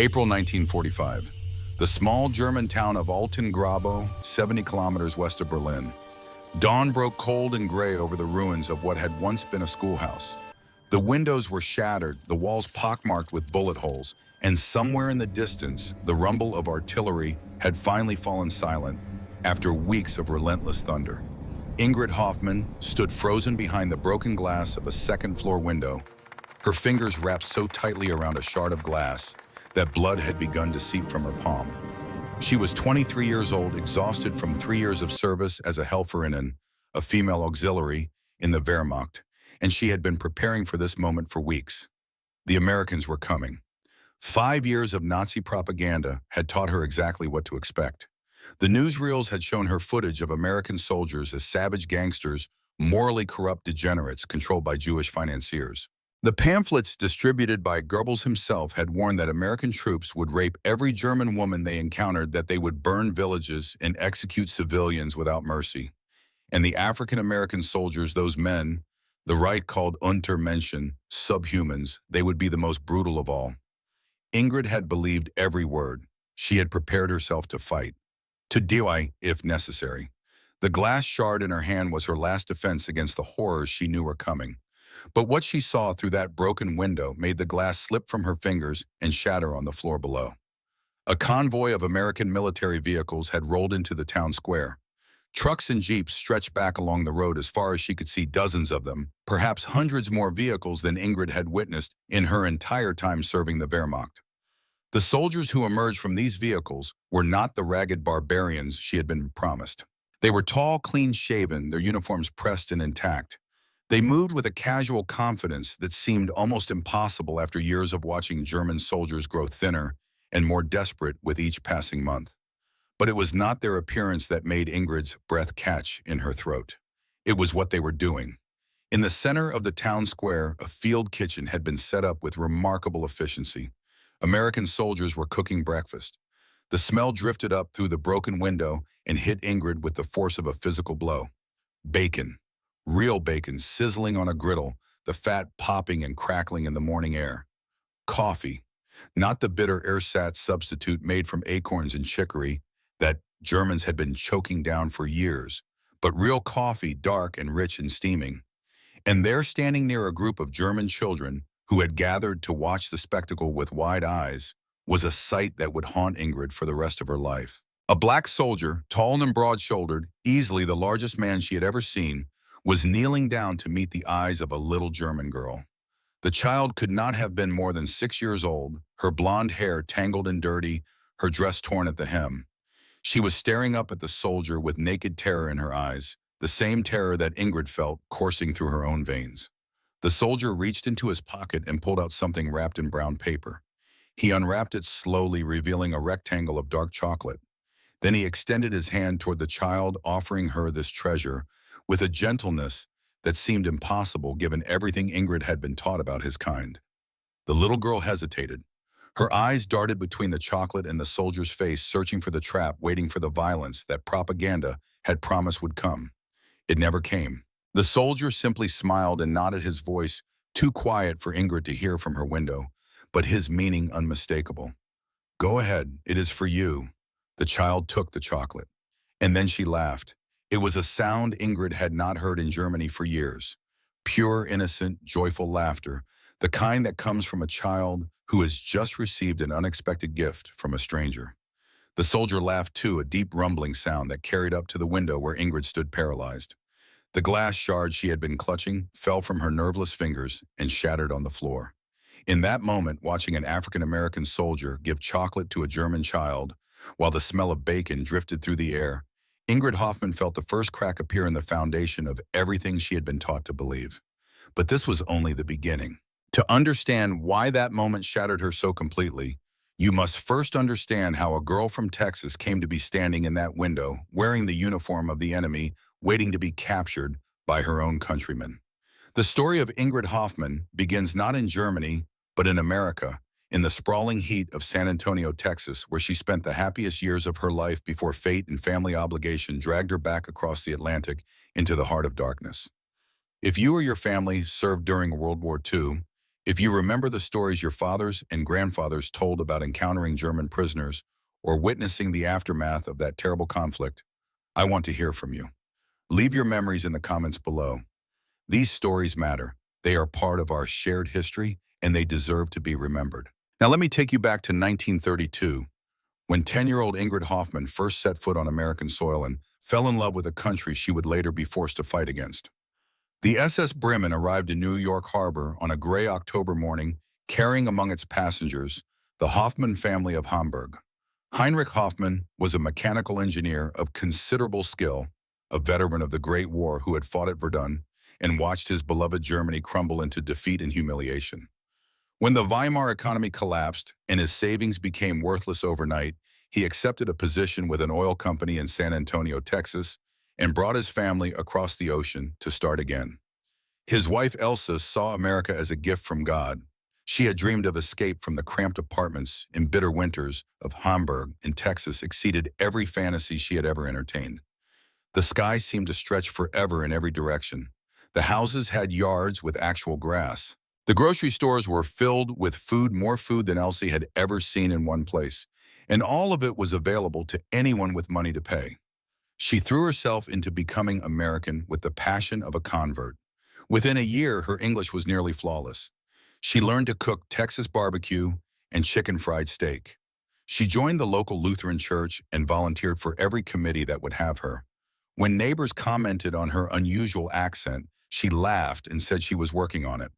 April 1945. The small German town of Altengrabo, 70 kilometers west of Berlin. Dawn broke cold and gray over the ruins of what had once been a schoolhouse. The windows were shattered, the walls pockmarked with bullet holes, and somewhere in the distance, the rumble of artillery had finally fallen silent after weeks of relentless thunder. Ingrid Hoffmann stood frozen behind the broken glass of a second-floor window, her fingers wrapped so tightly around a shard of glass that blood had begun to seep from her palm. She was 23 years old, exhausted from 3 years of service as a Helferinnen, a female auxiliary in the Wehrmacht, and she had been preparing for this moment for weeks. The Americans were coming. 5 years of Nazi propaganda had taught her exactly what to expect. The newsreels had shown her footage of American soldiers as savage gangsters, morally corrupt degenerates controlled by Jewish financiers. The pamphlets distributed by Goebbels himself had warned that American troops would rape every German woman they encountered, that they would burn villages and execute civilians without mercy. And the African-American soldiers, those men, the right called Untermenschen, subhumans, they would be the most brutal of all. Ingrid had believed every word. She had prepared herself to fight, to die if necessary. The glass shard in her hand was her last defense against the horrors she knew were coming. But what she saw through that broken window made the glass slip from her fingers and shatter on the floor below. A convoy of American military vehicles had rolled into the town square. Trucks and jeeps stretched back along the road as far as she could see, dozens of them, perhaps hundreds more vehicles than Ingrid had witnessed in her entire time serving the Wehrmacht. The soldiers who emerged from these vehicles were not the ragged barbarians she had been promised. They were tall, clean-shaven, their uniforms pressed and intact. They moved with a casual confidence that seemed almost impossible after years of watching German soldiers grow thinner and more desperate with each passing month. But it was not their appearance that made Ingrid's breath catch in her throat. It was what they were doing. In the center of the town square, a field kitchen had been set up with remarkable efficiency. American soldiers were cooking breakfast. The smell drifted up through the broken window and hit Ingrid with the force of a physical blow. Bacon. Real bacon sizzling on a griddle, the fat popping and crackling in the morning air. Coffee. Not the bitter ersatz substitute made from acorns and chicory that Germans had been choking down for years, but real coffee, dark and rich and steaming. And there, standing near a group of German children who had gathered to watch the spectacle with wide eyes, was a sight that would haunt Ingrid for the rest of her life. A black soldier, tall and broad-shouldered, easily the largest man she had ever seen, was kneeling down to meet the eyes of a little German girl. The child could not have been more than 6 years old, her blonde hair tangled and dirty, her dress torn at the hem. She was staring up at the soldier with naked terror in her eyes, the same terror that Ingrid felt coursing through her own veins. The soldier reached into his pocket and pulled out something wrapped in brown paper. He unwrapped it slowly, revealing a rectangle of dark chocolate. Then he extended his hand toward the child, offering her this treasure with a gentleness that seemed impossible given everything Ingrid had been taught about his kind. The little girl hesitated. Her eyes darted between the chocolate and the soldier's face, searching for the trap, waiting for the violence that propaganda had promised would come. It never came. The soldier simply smiled and nodded, his voice too quiet for Ingrid to hear from her window, but his meaning unmistakable. "Go ahead, it is for you." The child took the chocolate. And then she laughed. It was a sound Ingrid had not heard in Germany for years. Pure, innocent, joyful laughter, the kind that comes from a child who has just received an unexpected gift from a stranger. The soldier laughed too, a deep rumbling sound that carried up to the window where Ingrid stood paralyzed. The glass shard she had been clutching fell from her nerveless fingers and shattered on the floor. In that moment, watching an African-American soldier give chocolate to a German child, while the smell of bacon drifted through the air, Ingrid Hoffmann felt the first crack appear in the foundation of everything she had been taught to believe. But this was only the beginning. To understand why that moment shattered her so completely, you must first understand how a girl from Texas came to be standing in that window, wearing the uniform of the enemy, waiting to be captured by her own countrymen. The story of Ingrid Hoffmann begins not in Germany, but in America, in the sprawling heat of San Antonio, Texas, where she spent the happiest years of her life before fate and family obligation dragged her back across the Atlantic into the heart of darkness. If you or your family served during World War II, If you remember the stories your fathers and grandfathers told about encountering German prisoners or witnessing the aftermath of that terrible conflict, I want to hear from you. Leave your memories in the comments below. These stories matter. They are part of our shared history, and they deserve to be remembered. Now let me take you back to 1932, when 10-year-old Ingrid Hoffman first set foot on American soil and fell in love with a country she would later be forced to fight against. The SS Bremen arrived in New York Harbor on a gray October morning, carrying among its passengers the Hoffman family of Hamburg. Heinrich Hoffman was a mechanical engineer of considerable skill, a veteran of the Great War who had fought at Verdun and watched his beloved Germany crumble into defeat and humiliation. When the Weimar economy collapsed and his savings became worthless overnight, he accepted a position with an oil company in San Antonio, Texas, and brought his family across the ocean to start again. His wife Elsa saw America as a gift from God. She had dreamed of escape from the cramped apartments in bitter winters of Hamburg in Texas exceeded every fantasy she had ever entertained. The sky seemed to stretch forever in every direction. The houses had yards with actual grass. The grocery stores were filled with food, more food than Elsie had ever seen in one place, and all of it was available to anyone with money to pay. She threw herself into becoming American with the passion of a convert. Within a year, her English was nearly flawless. She learned to cook Texas barbecue and chicken fried steak. She joined the local Lutheran church and volunteered for every committee that would have her. When neighbors commented on her unusual accent, she laughed and said she was working on it.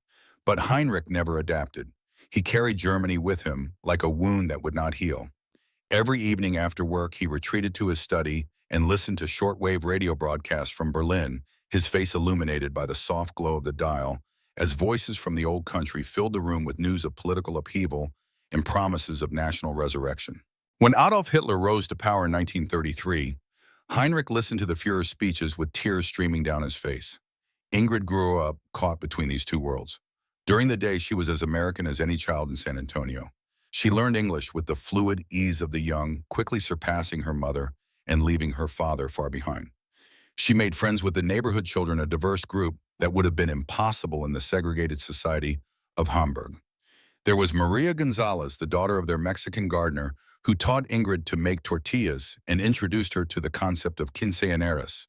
But Heinrich never adapted. He carried Germany with him like a wound that would not heal. Every evening after work, he retreated to his study and listened to shortwave radio broadcasts from Berlin, his face illuminated by the soft glow of the dial, as voices from the old country filled the room with news of political upheaval and promises of national resurrection. When Adolf Hitler rose to power in 1933, Heinrich listened to the Führer's speeches with tears streaming down his face. Ingrid grew up caught between these two worlds. During the day, she was as American as any child in San Antonio. She learned English with the fluid ease of the young, quickly surpassing her mother and leaving her father far behind. She made friends with the neighborhood children, a diverse group that would have been impossible in the segregated society of Hamburg. There was Maria Gonzalez, the daughter of their Mexican gardener, who taught Ingrid to make tortillas and introduced her to the concept of quinceañeras.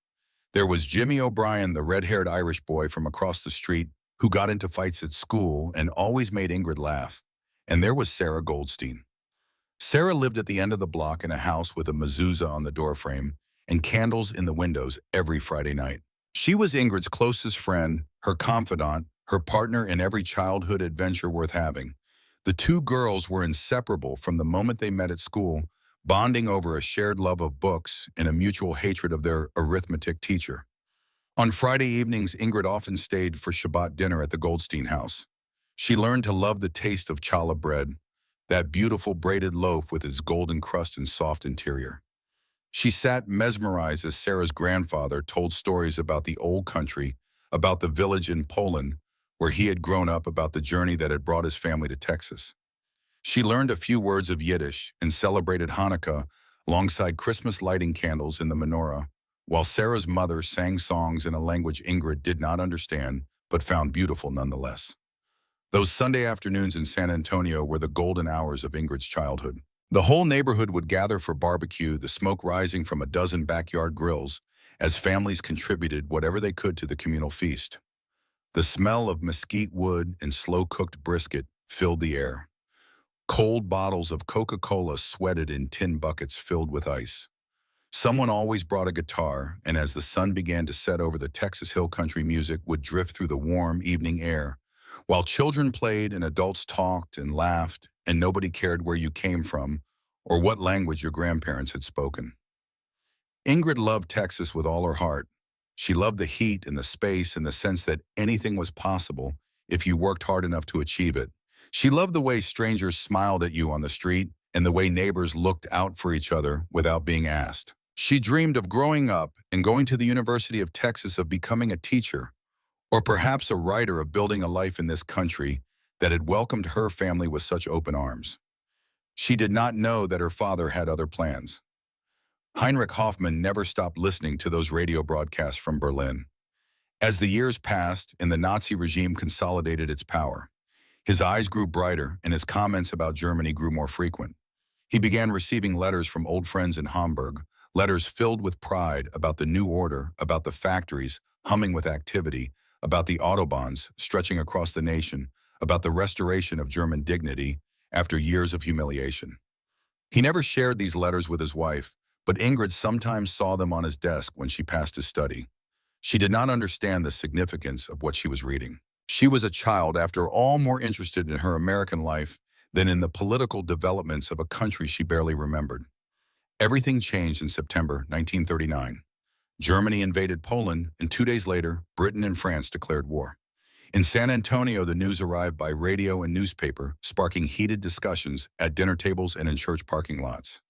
There was Jimmy O'Brien, the red-haired Irish boy from across the street who got into fights at school and always made Ingrid laugh. And there was Sarah Goldstein. Sarah lived at the end of the block in a house with a mezuzah on the doorframe and candles in the windows every Friday night. She was Ingrid's closest friend, her confidant, her partner in every childhood adventure worth having. The two girls were inseparable from the moment they met at school, bonding over a shared love of books and a mutual hatred of their arithmetic teacher. On Friday evenings, Ingrid often stayed for Shabbat dinner at the Goldstein house. She learned to love the taste of challah bread, that beautiful braided loaf with its golden crust and soft interior. She sat mesmerized as Sarah's grandfather told stories about the old country, about the village in Poland where he had grown up, about the journey that had brought his family to Texas. She learned a few words of Yiddish and celebrated Hanukkah alongside Christmas lighting candles in the menorah, while Sarah's mother sang songs in a language Ingrid did not understand but found beautiful nonetheless. Those Sunday afternoons in San Antonio were the golden hours of Ingrid's childhood. The whole neighborhood would gather for barbecue, the smoke rising from a dozen backyard grills, as families contributed whatever they could to the communal feast. The smell of mesquite wood and slow-cooked brisket filled the air. Cold bottles of Coca-Cola sweated in tin buckets filled with ice. Someone always brought a guitar, and as the sun began to set over the Texas Hill Country, music would drift through the warm evening air, while children played and adults talked and laughed, and nobody cared where you came from or what language your grandparents had spoken. Ingrid loved Texas with all her heart. She loved the heat and the space and the sense that anything was possible if you worked hard enough to achieve it. She loved the way strangers smiled at you on the street and the way neighbors looked out for each other without being asked. She dreamed of growing up and going to the University of Texas, of becoming a teacher, or perhaps a writer, of building a life in this country that had welcomed her family with such open arms. She did not know that her father had other plans. Heinrich Hoffman never stopped listening to those radio broadcasts from Berlin. As the years passed and the Nazi regime consolidated its power, His eyes grew brighter, and his comments about Germany grew more frequent. He began receiving letters from old friends in Hamburg, letters filled with pride about the new order, about the factories humming with activity, about the autobahns stretching across the nation, about the restoration of German dignity after years of humiliation. He never shared these letters with his wife, but Ingrid sometimes saw them on his desk when she passed his study. She did not understand the significance of what she was reading. She was a child, after all, more interested in her American life than in the political developments of a country she barely remembered. Everything changed in September 1939. Germany invaded Poland, and 2 days later, Britain and France declared war. In San Antonio, the news arrived by radio and newspaper, sparking heated discussions at dinner tables and in church parking lots.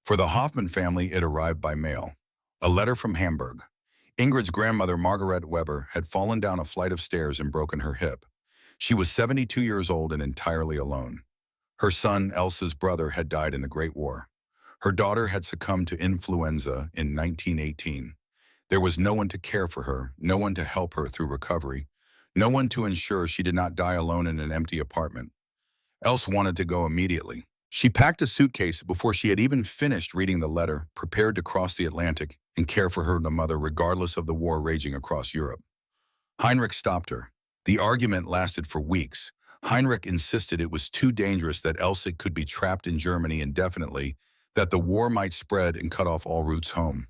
For the Hoffman family, it arrived by mail. A letter from Hamburg. Ingrid's grandmother, Margaret Weber, had fallen down a flight of stairs and broken her hip. She was 72 years old and entirely alone. Her son, Elsa's brother, had died in the Great War. Her daughter had succumbed to influenza in 1918. There was no one to care for her, no one to help her through recovery, no one to ensure she did not die alone in an empty apartment. Else wanted to go immediately. She packed a suitcase before she had even finished reading the letter, prepared to cross the Atlantic and care for her mother regardless of the war raging across Europe. Heinrich stopped her. The argument lasted for weeks. Heinrich insisted it was too dangerous, that Elsa could be trapped in Germany indefinitely, that the war might spread and cut off all routes home.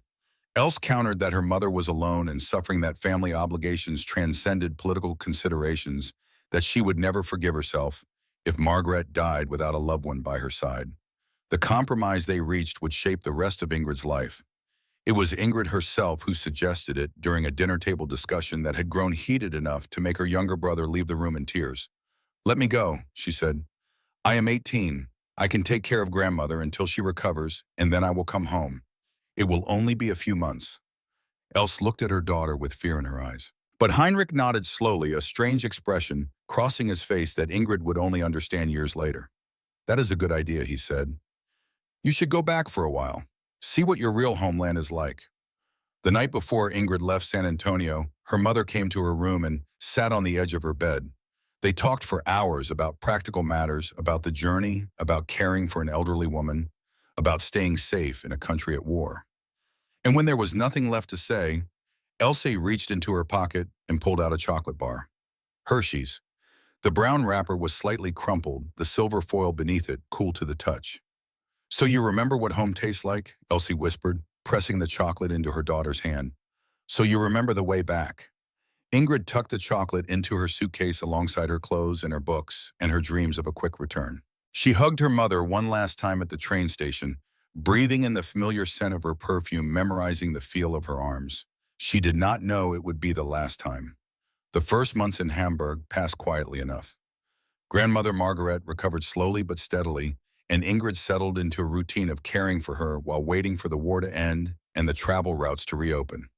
Else countered that her mother was alone and suffering, that family obligations transcended political considerations, that she would never forgive herself if Margaret died without a loved one by her side. The compromise they reached would shape the rest of Ingrid's life. It was Ingrid herself who suggested it during a dinner table discussion that had grown heated enough to make her younger brother leave the room in tears. "Let me go," she said. "I am 18. I can take care of grandmother until she recovers, and then I will come home. It will only be a few months." Else looked at her daughter with fear in her eyes. But Heinrich nodded slowly, a strange expression crossing his face that Ingrid would only understand years later. "That is a good idea," he said. "You should go back for a while. See what your real homeland is like." The night before Ingrid left San Antonio, her mother came to her room and sat on the edge of her bed. They talked for hours about practical matters, about the journey, about caring for an elderly woman, about staying safe in a country at war. And when there was nothing left to say, Elsie reached into her pocket and pulled out a chocolate bar. Hershey's. The brown wrapper was slightly crumpled, the silver foil beneath it cool to the touch. "So you remember what home tastes like?" Elsie whispered, pressing the chocolate into her daughter's hand. "So you remember the way back." Ingrid tucked the chocolate into her suitcase alongside her clothes and her books and her dreams of a quick return. She hugged her mother one last time at the train station, breathing in the familiar scent of her perfume, memorizing the feel of her arms. She did not know it would be the last time. The first months in Hamburg passed quietly enough. Grandmother Margaret recovered slowly but steadily, and Ingrid settled into a routine of caring for her while waiting for the war to end and the travel routes to reopen.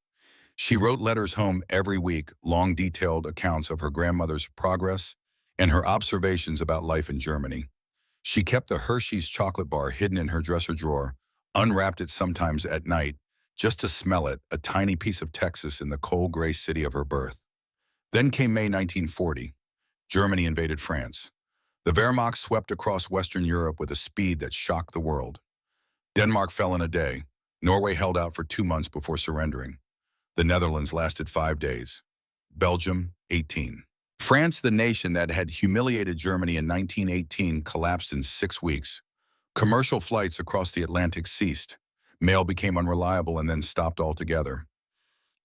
She wrote letters home every week, long detailed accounts of her grandmother's progress and her observations about life in Germany. She kept the Hershey's chocolate bar hidden in her dresser drawer, unwrapped it sometimes at night, just to smell it, a tiny piece of Texas in the cold gray city of her birth. Then came May 1940. Germany invaded France. The Wehrmacht swept across Western Europe with a speed that shocked the world. Denmark fell in a day. Norway held out for 2 months before surrendering. The Netherlands lasted 5 days. Belgium, 18. France, the nation that had humiliated Germany in 1918, collapsed in 6 weeks. Commercial flights across the Atlantic ceased. Mail became unreliable and then stopped altogether.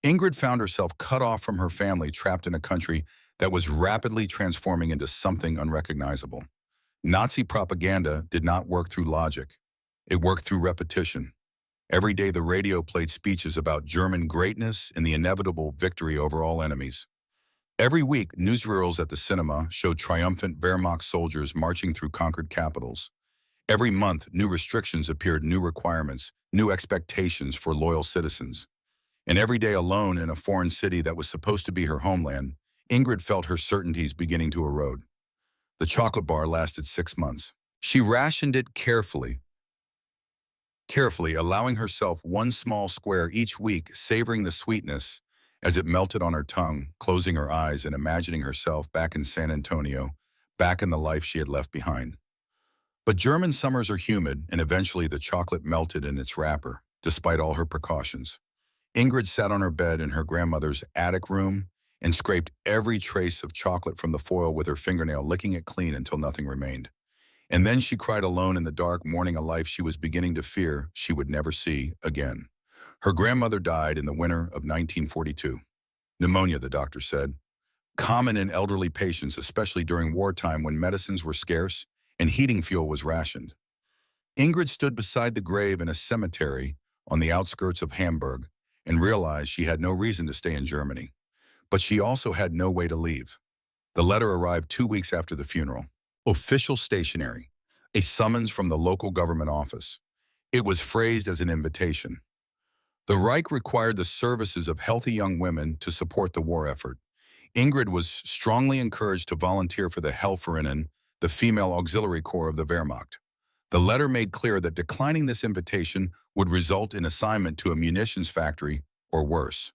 Ingrid found herself cut off from her family, trapped in a country that was rapidly transforming into something unrecognizable. Nazi propaganda did not work through logic. It worked through repetition. Every day the radio played speeches about German greatness and the inevitable victory over all enemies. Every week, newsreels at the cinema showed triumphant Wehrmacht soldiers marching through conquered capitals. Every month, new restrictions appeared, new requirements, new expectations for loyal citizens. And every day alone in a foreign city that was supposed to be her homeland, Ingrid felt her certainties beginning to erode. The chocolate bar lasted 6 months. She rationed it carefully, allowing herself one small square each week, savoring the sweetness as it melted on her tongue, closing her eyes and imagining herself back in San Antonio, back in the life she had left behind. But German summers are humid, and eventually the chocolate melted in its wrapper, despite all her precautions. Ingrid sat on her bed in her grandmother's attic room and scraped every trace of chocolate from the foil with her fingernail, licking it clean until nothing remained. And then she cried alone in the dark, mourning a life she was beginning to fear she would never see again. Her grandmother died in the winter of 1942. Pneumonia, the doctor said. Common in elderly patients, especially during wartime when medicines were scarce and heating fuel was rationed. Ingrid stood beside the grave in a cemetery on the outskirts of Hamburg and realized she had no reason to stay in Germany. But she also had no way to leave. The letter arrived 2 weeks after the funeral. Official stationery. A summons from the local government office. It was phrased as an invitation. The Reich required the services of healthy young women to support the war effort. Ingrid was strongly encouraged to volunteer for the Helferinnen, the female auxiliary corps of the Wehrmacht. The letter made clear that declining this invitation would result in assignment to a munitions factory or worse.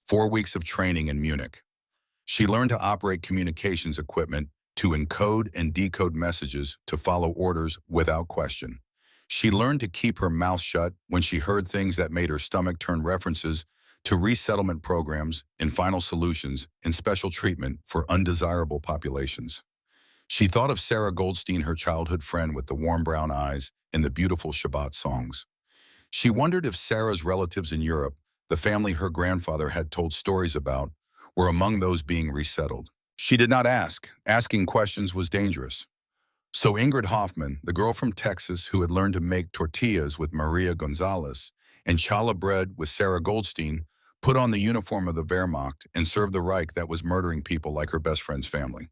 4 weeks of training in Munich. She learned to operate communications equipment, to encode and decode messages, to follow orders without question. She learned to keep her mouth shut when she heard things that made her stomach turn, references to resettlement programs and final solutions and special treatment for undesirable populations. She thought of Sarah Goldstein, her childhood friend with the warm brown eyes and the beautiful Shabbat songs. She wondered if Sarah's relatives in Europe, the family her grandfather had told stories about, were among those being resettled. She did not ask. Asking questions was dangerous. So Ingrid Hoffman, the girl from Texas who had learned to make tortillas with Maria Gonzalez and challah bread with Sarah Goldstein, put on the uniform of the Wehrmacht and served the Reich that was murdering people like her best friend's family.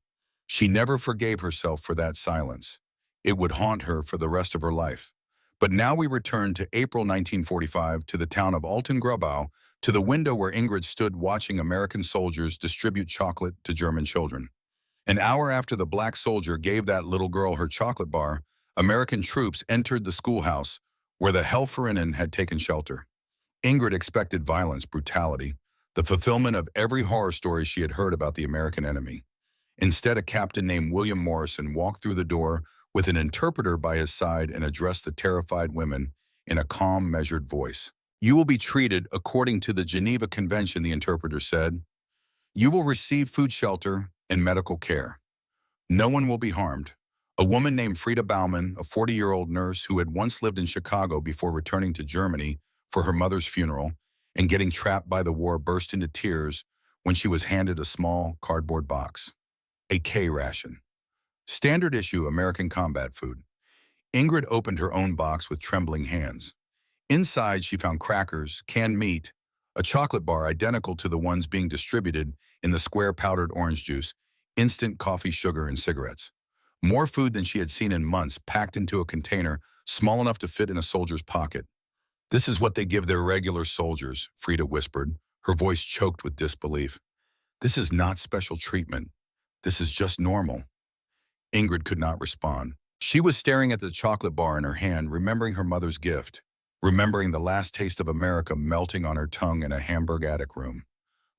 She never forgave herself for that silence. It would haunt her for the rest of her life. But now we return to April 1945, to the town of Altengrabau, to the window where Ingrid stood watching American soldiers distribute chocolate to German children. An hour after the black soldier gave that little girl her chocolate bar, American troops entered the schoolhouse where the Helferinnen had taken shelter. Ingrid expected violence, brutality, the fulfillment of every horror story she had heard about the American enemy. Instead, a captain named William Morrison walked through the door with an interpreter by his side and addressed the terrified women in a calm, measured voice. "You will be treated according to the Geneva Convention," the interpreter said. "You will receive food, shelter, and medical care. No one will be harmed." A woman named Frieda Baumann, a 40-year-old nurse who had once lived in Chicago before returning to Germany for her mother's funeral and getting trapped by the war, burst into tears when she was handed a small cardboard box. A K ration. Standard issue American combat food. Ingrid opened her own box with trembling hands. Inside, she found crackers, canned meat, a chocolate bar identical to the ones being distributed in the square powdered orange juice, instant coffee, sugar, and cigarettes. More food than she had seen in months, packed into a container small enough to fit in a soldier's pocket. "This is what they give their regular soldiers," Frieda whispered, her voice choked with disbelief. "This is not special treatment. This is just normal." Ingrid could not respond. She was staring at the chocolate bar in her hand, remembering her mother's gift, remembering the last taste of America melting on her tongue in a Hamburg attic room.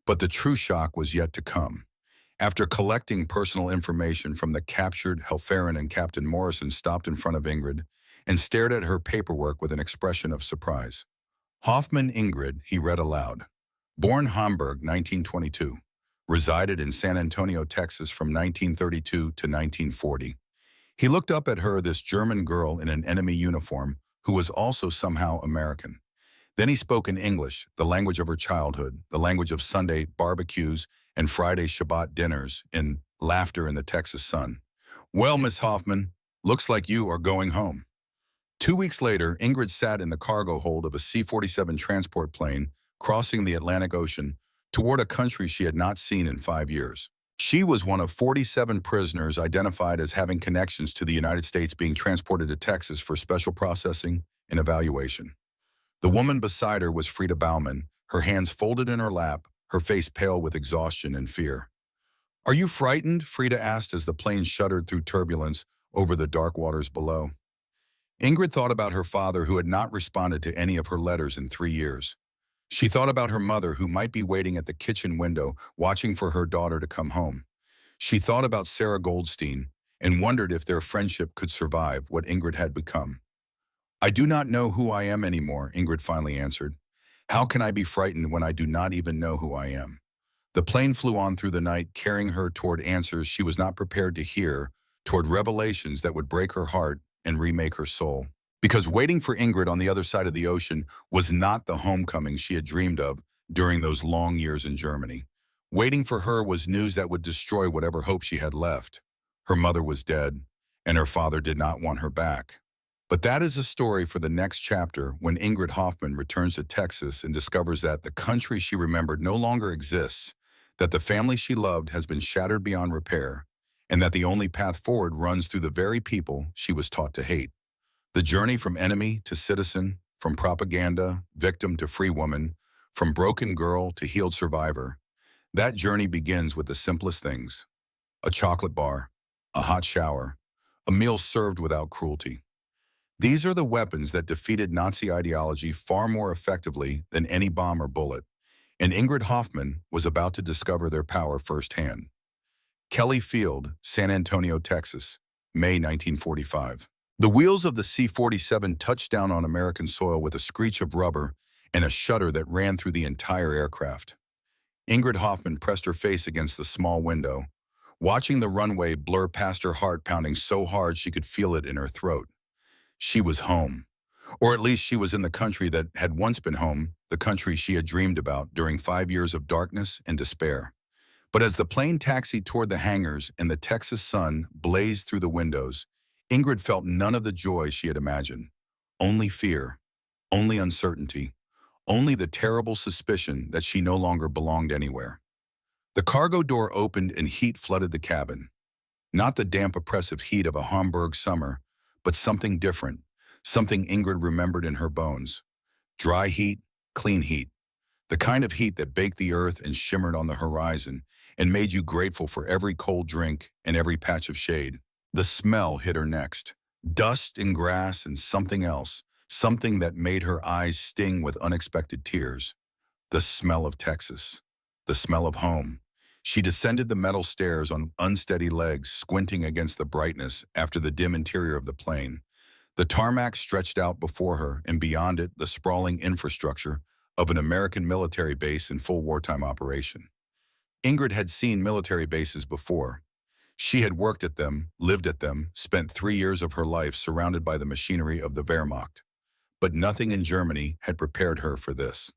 But the true shock was yet to come. After collecting personal information from the captured Helferin, and Captain Morrison stopped in front of Ingrid and stared at her paperwork with an expression of surprise. "Hoffman Ingrid," he read aloud. "Born Hamburg, 1922. Resided in San Antonio, Texas from 1932 to 1940. He looked up at her, this German girl in an enemy uniform, who was also somehow American. Then he spoke in English, the language of her childhood, the language of Sunday barbecues and Friday Shabbat dinners, in laughter in the Texas sun. "Well, Miss Hoffman, looks like you are going home." 2 weeks later, Ingrid sat in the cargo hold of a C-47 transport plane, crossing the Atlantic Ocean toward a country she had not seen in 5 years. She was one of 47 prisoners identified as having connections to the United States being transported to Texas for special processing and evaluation. The woman beside her was Frieda Baumann, her hands folded in her lap, her face pale with exhaustion and fear. "Are you frightened?" Frieda asked as the plane shuddered through turbulence over the dark waters below. Ingrid thought about her father, who had not responded to any of her letters in 3 years. She thought about her mother, who might be waiting at the kitchen window, watching for her daughter to come home. She thought about Sarah Goldstein and wondered if their friendship could survive what Ingrid had become. "I do not know who I am anymore," Ingrid finally answered. "How can I be frightened when I do not even know who I am?" The plane flew on through the night, carrying her toward answers she was not prepared to hear, toward revelations that would break her heart and remake her soul. Because waiting for Ingrid on the other side of the ocean was not the homecoming she had dreamed of during those long years in Germany. Waiting for her was news that would destroy whatever hope she had left. Her mother was dead, and her father did not want her back. But that is a story for the next chapter, when Ingrid Hoffman returns to Texas and discovers that the country she remembered no longer exists, that the family she loved has been shattered beyond repair, and that the only path forward runs through the very people she was taught to hate. The journey from enemy to citizen, from propaganda, victim to free woman, from broken girl to healed survivor, that journey begins with the simplest things: a chocolate bar, a hot shower, a meal served without cruelty. These are the weapons that defeated Nazi ideology far more effectively than any bomb or bullet, and Ingrid Hoffman was about to discover their power firsthand. Kelly Field, San Antonio, Texas, May 1945. The wheels of the C-47 touched down on American soil with a screech of rubber and a shudder that ran through the entire aircraft. Ingrid Hoffman pressed her face against the small window, watching the runway blur past, her heart pounding so hard she could feel it in her throat. She was home. Or at least she was in the country that had once been home, the country she had dreamed about during 5 years of darkness and despair. But as the plane taxied toward the hangars and the Texas sun blazed through the windows, Ingrid felt none of the joy she had imagined. Only fear, only uncertainty, only the terrible suspicion that she no longer belonged anywhere. The cargo door opened and heat flooded the cabin. Not the damp, oppressive heat of a Hamburg summer, but something different, something Ingrid remembered in her bones. Dry heat, clean heat. The kind of heat that baked the earth and shimmered on the horizon and made you grateful for every cold drink and every patch of shade. The smell hit her next. Dust and grass and something else, something that made her eyes sting with unexpected tears. The smell of Texas. The smell of home. She descended the metal stairs on unsteady legs, squinting against the brightness after the dim interior of the plane. The tarmac stretched out before her, and beyond it, the sprawling infrastructure of an American military base in full wartime operation. Ingrid had seen military bases before. She had worked at them, lived at them, spent 3 years of her life surrounded by the machinery of the Wehrmacht. But nothing in Germany had prepared her for this.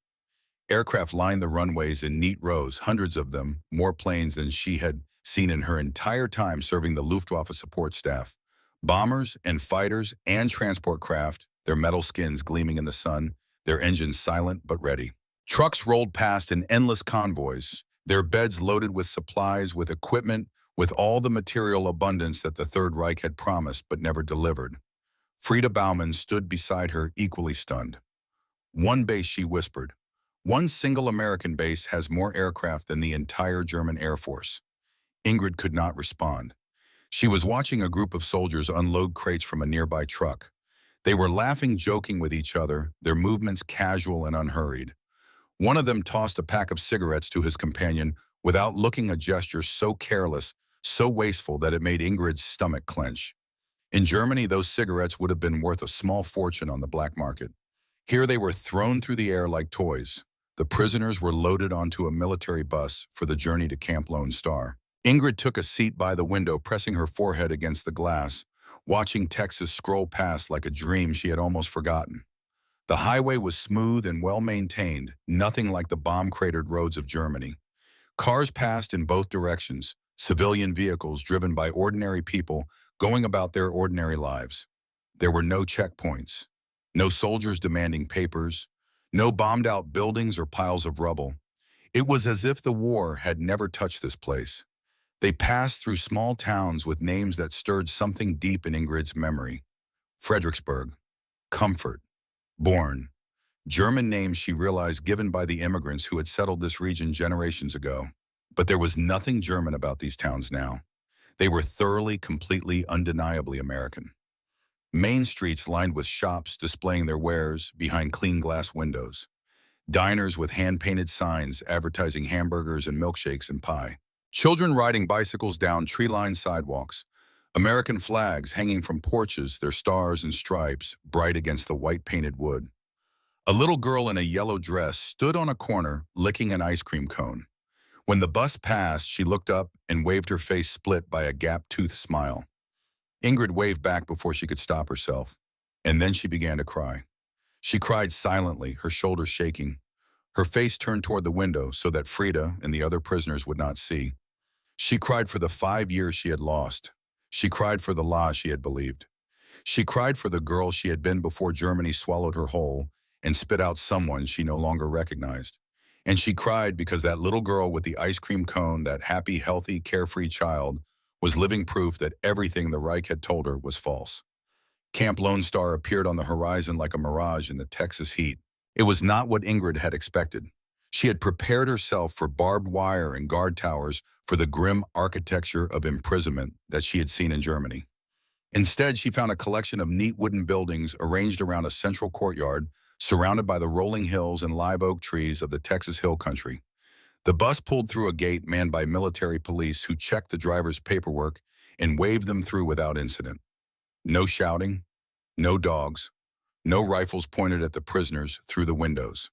Aircraft lined the runways in neat rows, hundreds of them, more planes than she had seen in her entire time serving the Luftwaffe support staff. Bombers and fighters and transport craft, their metal skins gleaming in the sun, their engines silent but ready. Trucks rolled past in endless convoys, their beds loaded with supplies, with equipment, with all the material abundance that the Third Reich had promised but never delivered. Frida Baumann stood beside her, equally stunned. "One base," she whispered. "One single American base has more aircraft than the entire German Air Force." Ingrid could not respond. She was watching a group of soldiers unload crates from a nearby truck. They were laughing, joking with each other, their movements casual and unhurried. One of them tossed a pack of cigarettes to his companion without looking, a gesture so careless, so wasteful that it made Ingrid's stomach clench. In Germany, those cigarettes would have been worth a small fortune on the black market. Here they were thrown through the air like toys. The prisoners were loaded onto a military bus for the journey to Camp Lone Star. Ingrid took a seat by the window, pressing her forehead against the glass, watching Texas scroll past like a dream she had almost forgotten. The highway was smooth and well-maintained, nothing like the bomb-cratered roads of Germany. Cars passed in both directions, civilian vehicles driven by ordinary people going about their ordinary lives. There were no checkpoints, no soldiers demanding papers, no bombed-out buildings or piles of rubble. It was as if the war had never touched this place. They passed through small towns with names that stirred something deep in Ingrid's memory. Fredericksburg, Comfort, Born. German names she realized given by the immigrants who had settled this region generations ago. But there was nothing German about these towns now. They were thoroughly, completely, undeniably American. Main streets lined with shops displaying their wares behind clean glass windows. Diners with hand-painted signs advertising hamburgers and milkshakes and pie. Children riding bicycles down tree-lined sidewalks. American flags hanging from porches, their stars and stripes bright against the white painted wood. A little girl in a yellow dress stood on a corner licking an ice cream cone. When the bus passed, she looked up and waved, her face split by a gap-toothed smile. Ingrid waved back before she could stop herself, and then she began to cry. She cried silently, her shoulders shaking. Her face turned toward the window so that Frida and the other prisoners would not see. She cried for the 5 years she had lost. She cried for the lies she had believed. She cried for the girl she had been before Germany swallowed her whole and spit out someone she no longer recognized. And she cried because that little girl with the ice cream cone, that happy, healthy, carefree child, was living proof that everything the Reich had told her was false. Camp Lone Star appeared on the horizon like a mirage in the Texas heat. It was not what Ingrid had expected. She had prepared herself for barbed wire and guard towers, for the grim architecture of imprisonment that she had seen in Germany. Instead, she found a collection of neat wooden buildings arranged around a central courtyard, surrounded by the rolling hills and live oak trees of the Texas Hill Country. The bus pulled through a gate manned by military police who checked the driver's paperwork and waved them through without incident. No shouting, no dogs, no rifles pointed at the prisoners through the windows.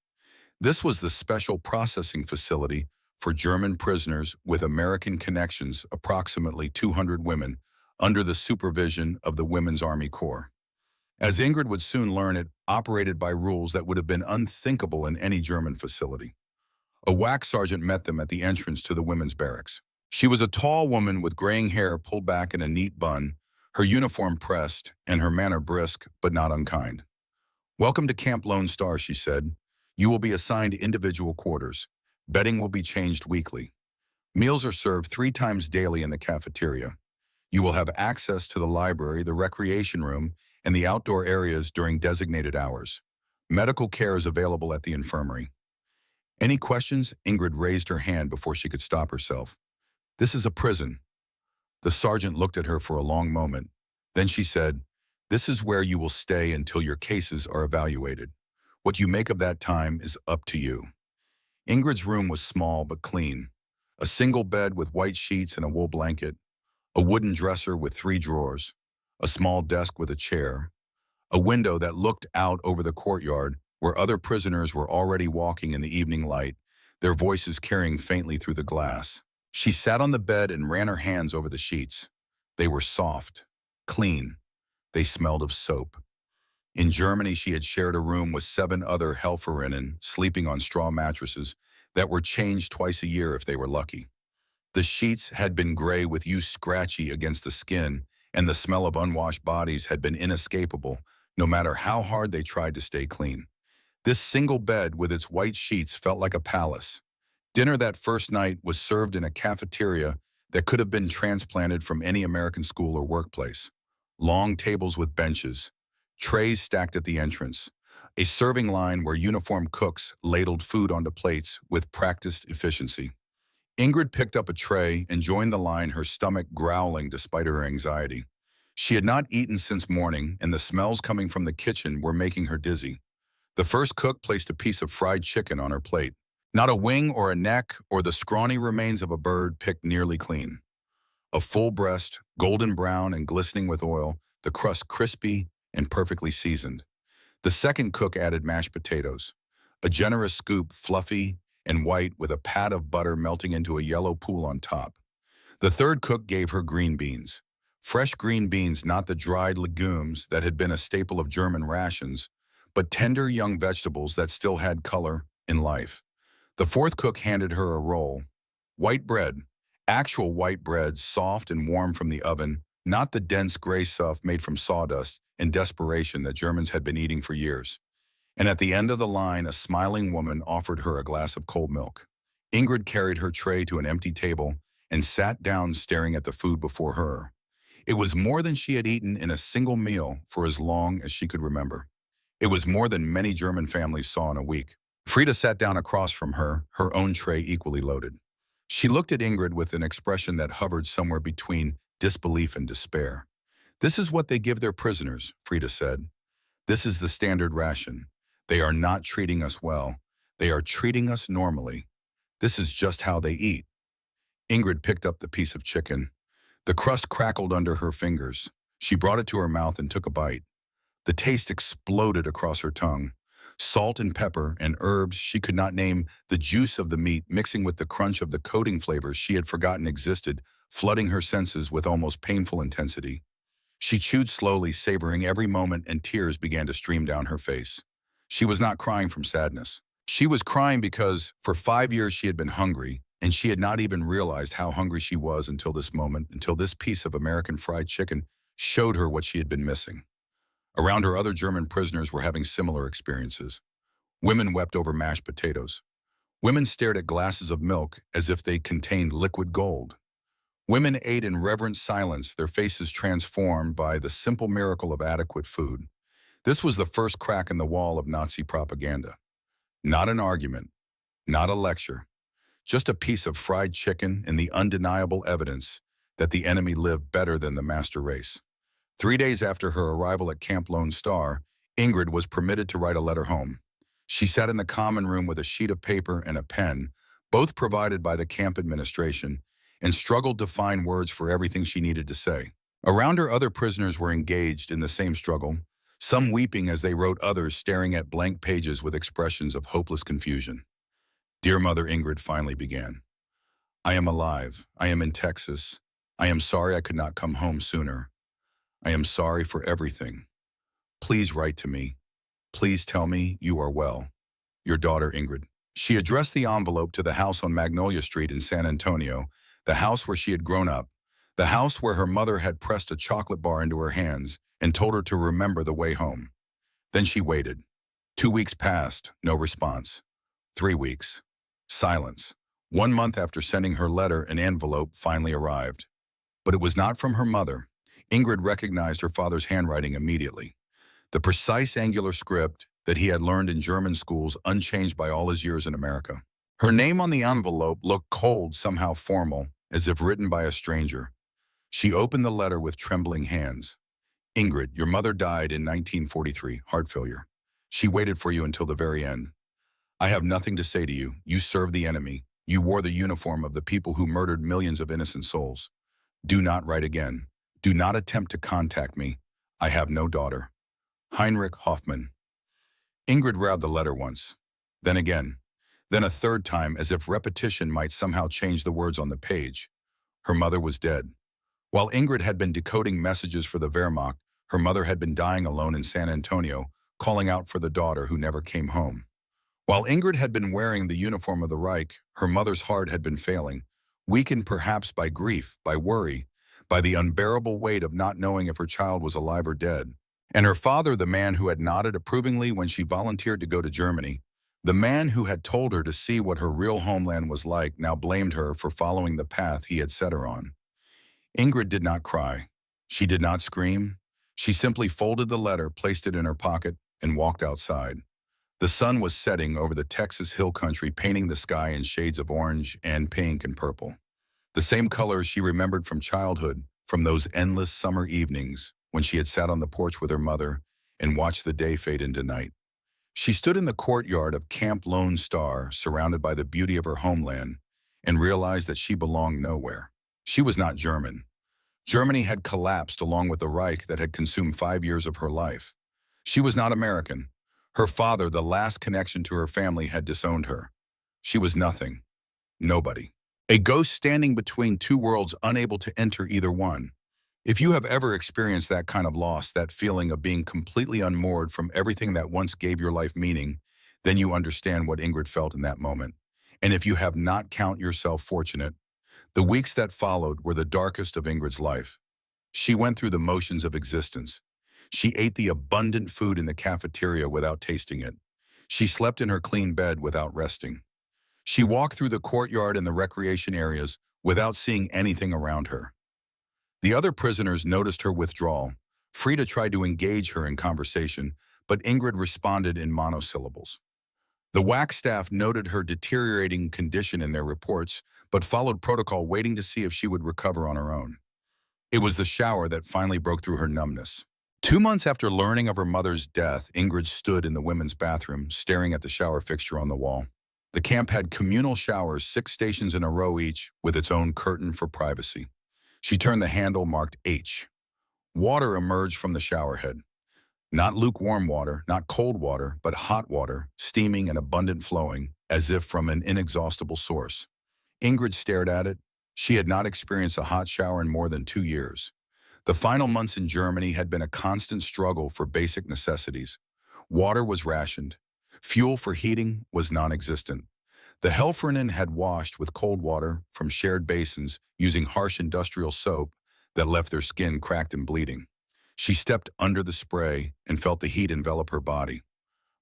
This was the special processing facility for German prisoners with American connections, approximately 200 women, under the supervision of the Women's Army Corps. As Ingrid would soon learn, it operated by rules that would have been unthinkable in any German facility. A wax sergeant met them at the entrance to the women's barracks. She was a tall woman with graying hair pulled back in a neat bun, her uniform pressed, and her manner brisk but not unkind. "Welcome to Camp Lone Star," she said. "You will be assigned individual quarters. Bedding will be changed weekly. Meals are served 3 times daily in the cafeteria. You will have access to the library, the recreation room, and the outdoor areas during designated hours. Medical care is available at the infirmary." "Any questions?" Ingrid raised her hand before she could stop herself. "This is a prison." The sergeant looked at her for a long moment. Then she said, "This is where you will stay until your cases are evaluated. What you make of that time is up to you." Ingrid's room was small but clean. A single bed with white sheets and a wool blanket, a wooden dresser with 3 drawers, a small desk with a chair, a window that looked out over the courtyard where other prisoners were already walking in the evening light, their voices carrying faintly through the glass. She sat on the bed and ran her hands over the sheets. They were soft, clean. They smelled of soap. In Germany, she had shared a room with 7 other Helferinnen, sleeping on straw mattresses that were changed twice a year if they were lucky. The sheets had been gray with use scratchy against the skin, and the smell of unwashed bodies had been inescapable, no matter how hard they tried to stay clean. This single bed with its white sheets felt like a palace. Dinner that first night was served in a cafeteria that could have been transplanted from any American school or workplace. Long tables with benches, trays stacked at the entrance, a serving line where uniformed cooks ladled food onto plates with practiced efficiency. Ingrid picked up a tray and joined the line, her stomach growling despite her anxiety. She had not eaten since morning, and the smells coming from the kitchen were making her dizzy. The first cook placed a piece of fried chicken on her plate. Not a wing or a neck or the scrawny remains of a bird picked nearly clean. A full breast, golden brown and glistening with oil, the crust crispy and perfectly seasoned. The second cook added mashed potatoes, a generous scoop, fluffy and white with a pat of butter melting into a yellow pool on top. The third cook gave her green beans. Fresh green beans, not the dried legumes that had been a staple of German rations, but tender young vegetables that still had color and life. The fourth cook handed her a roll. White bread, actual white bread, soft and warm from the oven, not the dense gray stuff made from sawdust and desperation that Germans had been eating for years. And at the end of the line, a smiling woman offered her a glass of cold milk. Ingrid carried her tray to an empty table and sat down staring at the food before her. It was more than she had eaten in a single meal for as long as she could remember. It was more than many German families saw in a week. Frida sat down across from her, her own tray equally loaded. She looked at Ingrid with an expression that hovered somewhere between disbelief and despair. "This is what they give their prisoners," Frida said. "This is the standard ration. They are not treating us well. They are treating us normally. This is just how they eat." Ingrid picked up the piece of chicken. The crust crackled under her fingers. She brought it to her mouth and took a bite. The taste exploded across her tongue. Salt and pepper and herbs she could not name, the juice of the meat mixing with the crunch of the coating flavors she had forgotten existed, flooding her senses with almost painful intensity. She chewed slowly, savoring every moment, and tears began to stream down her face. She was not crying from sadness. She was crying because, for 5 years, she had been hungry, and she had not even realized how hungry she was until this moment, until this piece of American fried chicken showed her what she had been missing. Around her, other German prisoners were having similar experiences. Women wept over mashed potatoes. Women stared at glasses of milk as if they contained liquid gold. Women ate in reverent silence, their faces transformed by the simple miracle of adequate food. This was the first crack in the wall of Nazi propaganda. Not an argument, not a lecture, just a piece of fried chicken and the undeniable evidence that the enemy lived better than the master race. 3 days after her arrival at Camp Lone Star, Ingrid was permitted to write a letter home. She sat in the common room with a sheet of paper and a pen, both provided by the camp administration, and struggled to find words for everything she needed to say. Around her, other prisoners were engaged in the same struggle, some weeping as they wrote, others staring at blank pages with expressions of hopeless confusion. Dear Mother, Ingrid finally began. I am alive. I am in Texas. I am sorry I could not come home sooner. I am sorry for everything. Please write to me. Please tell me you are well. Your daughter, Ingrid. She addressed the envelope to the house on Magnolia Street in San Antonio, the house where she had grown up, the house where her mother had pressed a chocolate bar into her hands and told her to remember the way home. Then she waited. 2 weeks passed, no response. 3 weeks. Silence. 1 month after sending her letter, an envelope finally arrived. But it was not from her mother. Ingrid recognized her father's handwriting immediately. The precise angular script that he had learned in German schools, unchanged by all his years in America. Her name on the envelope looked cold, somehow formal, as if written by a stranger. She opened the letter with trembling hands. Ingrid, your mother died in 1943, heart failure. She waited for you until the very end. I have nothing to say to you. You served the enemy. You wore the uniform of the people who murdered millions of innocent souls. Do not write again. Do not attempt to contact me. I have no daughter. Heinrich Hoffmann. Ingrid read the letter once, then again, then a third time, as if repetition might somehow change the words on the page. Her mother was dead. While Ingrid had been decoding messages for the Wehrmacht, her mother had been dying alone in San Antonio, calling out for the daughter who never came home. While Ingrid had been wearing the uniform of the Reich, her mother's heart had been failing, weakened perhaps by grief, by worry, by the unbearable weight of not knowing if her child was alive or dead. And her father, the man who had nodded approvingly when she volunteered to go to Germany, the man who had told her to see what her real homeland was like, now blamed her for following the path he had set her on. Ingrid did not cry. She did not scream. She simply folded the letter, placed it in her pocket, and walked outside. The sun was setting over the Texas hill country, painting the sky in shades of orange and pink and purple. The same colors she remembered from childhood, from those endless summer evenings when she had sat on the porch with her mother and watched the day fade into night. She stood in the courtyard of Camp Lone Star, surrounded by the beauty of her homeland, and realized that she belonged nowhere. She was not German. Germany had collapsed along with the Reich that had consumed 5 years of her life. She was not American. Her father, the last connection to her family, had disowned her. She was nothing. Nobody. A ghost standing between two worlds, unable to enter either one. If you have ever experienced that kind of loss, that feeling of being completely unmoored from everything that once gave your life meaning, then you understand what Ingrid felt in that moment. And if you have not, count yourself fortunate. The weeks that followed were the darkest of Ingrid's life. She went through the motions of existence. She ate the abundant food in the cafeteria without tasting it. She slept in her clean bed without resting. She walked through the courtyard and the recreation areas without seeing anything around her. The other prisoners noticed her withdrawal. Frida tried to engage her in conversation, but Ingrid responded in monosyllables. The WWII staff noted her deteriorating condition in their reports, but followed protocol, waiting to see if she would recover on her own. It was the shower that finally broke through her numbness. 2 months after learning of her mother's death, Ingrid stood in the women's bathroom, staring at the shower fixture on the wall. The camp had communal showers, 6 stations in a row each, with its own curtain for privacy. She turned the handle marked H. Water emerged from the shower head. Not lukewarm water, not cold water, but hot water, steaming and abundant flowing, as if from an inexhaustible source. Ingrid stared at it. She had not experienced a hot shower in more than 2 years. The final months in Germany had been a constant struggle for basic necessities. Water was rationed. Fuel for heating was non-existent. The Helferinnen had washed with cold water from shared basins using harsh industrial soap that left their skin cracked and bleeding. She stepped under the spray and felt the heat envelop her body.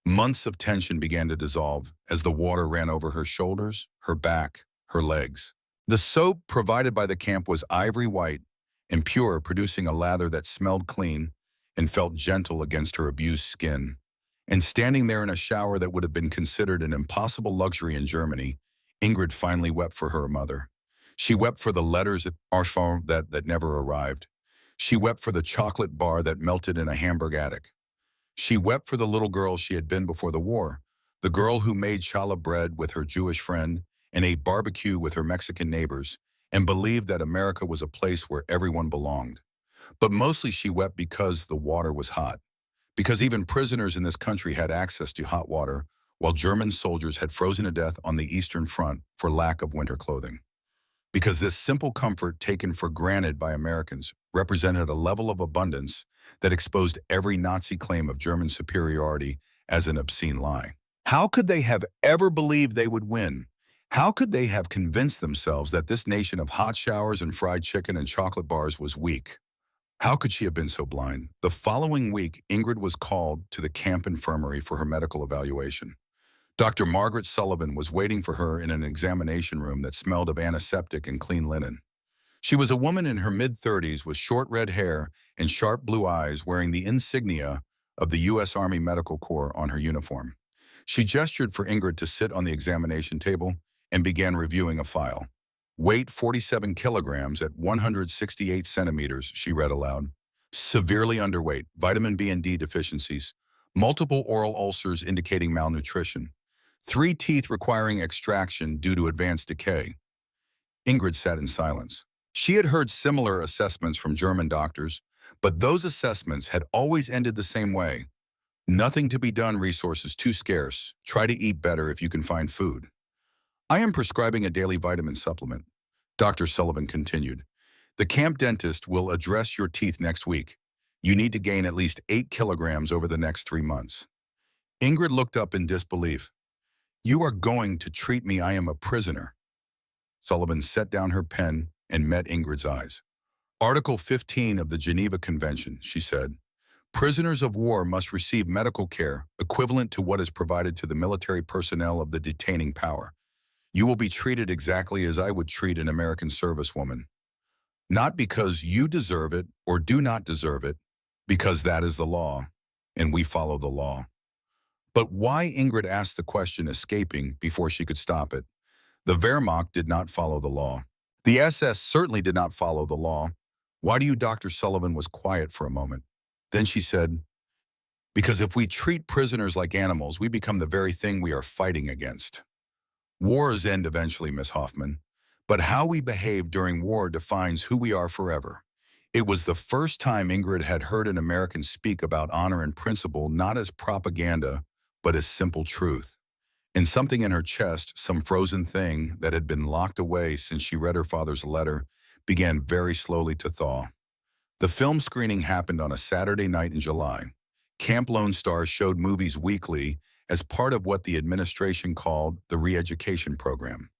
Months of tension began to dissolve as the water ran over her shoulders, her back, her legs. The soap provided by the camp was ivory white and pure, producing a lather that smelled clean and felt gentle against her abused skin. And standing there in a shower that would have been considered an impossible luxury in Germany, Ingrid finally wept for her mother. She wept for the letters at Archfond that never arrived. She wept for the chocolate bar that melted in a Hamburg attic. She wept for the little girl she had been before the war, the girl who made challah bread with her Jewish friend and ate barbecue with her Mexican neighbors, and believed that America was a place where everyone belonged. But mostly she wept because the water was hot, because even prisoners in this country had access to hot water, while German soldiers had frozen to death on the Eastern Front for lack of winter clothing. Because this simple comfort taken for granted by Americans represented a level of abundance that exposed every Nazi claim of German superiority as an obscene lie. How could they have ever believed they would win? How could they have convinced themselves that this nation of hot showers and fried chicken and chocolate bars was weak? How could she have been so blind? The following week, Ingrid was called to the camp infirmary for her medical evaluation. Dr. Margaret Sullivan was waiting for her in an examination room that smelled of antiseptic and clean linen. She was a woman in her mid-30s with short red hair and sharp blue eyes, wearing the insignia of the U.S. Army Medical Corps on her uniform. She gestured for Ingrid to sit on the examination table and began reviewing a file. Weight 47 kilograms at 168 centimeters, she read aloud. Severely underweight, vitamin B and D deficiencies, multiple oral ulcers indicating malnutrition, 3 teeth requiring extraction due to advanced decay. Ingrid sat in silence. She had heard similar assessments from German doctors, but those assessments had always ended the same way. Nothing to be done, resources too scarce. Try to eat better if you can find food. I am prescribing a daily vitamin supplement, Dr. Sullivan continued. The camp dentist will address your teeth next week. You need to gain at least 8 kilograms over the next 3 months. Ingrid looked up in disbelief. You are going to treat me? I am a prisoner. Sullivan set down her pen and met Ingrid's eyes. Article 15 of the Geneva Convention, she said. Prisoners of war must receive medical care equivalent to what is provided to the military personnel of the detaining power. You will be treated exactly as I would treat an American servicewoman. Not because you deserve it or do not deserve it, because that is the law, and we follow the law. But why? Ingrid asked the question, escaping before she could stop it. The Wehrmacht did not follow the law. The SS certainly did not follow the law. Why do you? Dr. Sullivan was quiet for a moment. Then she said, because if we treat prisoners like animals, we become the very thing we are fighting against. Wars end eventually, Miss Hoffman, but how we behave during war defines who we are forever. It was the first time Ingrid had heard an American speak about honor and principle not as propaganda, but as simple truth. And something in her chest, some frozen thing that had been locked away since she read her father's letter, began very slowly to thaw. The film screening happened on a Saturday night in July. Camp Lone Star showed movies weekly as part of what the administration called the re-education program.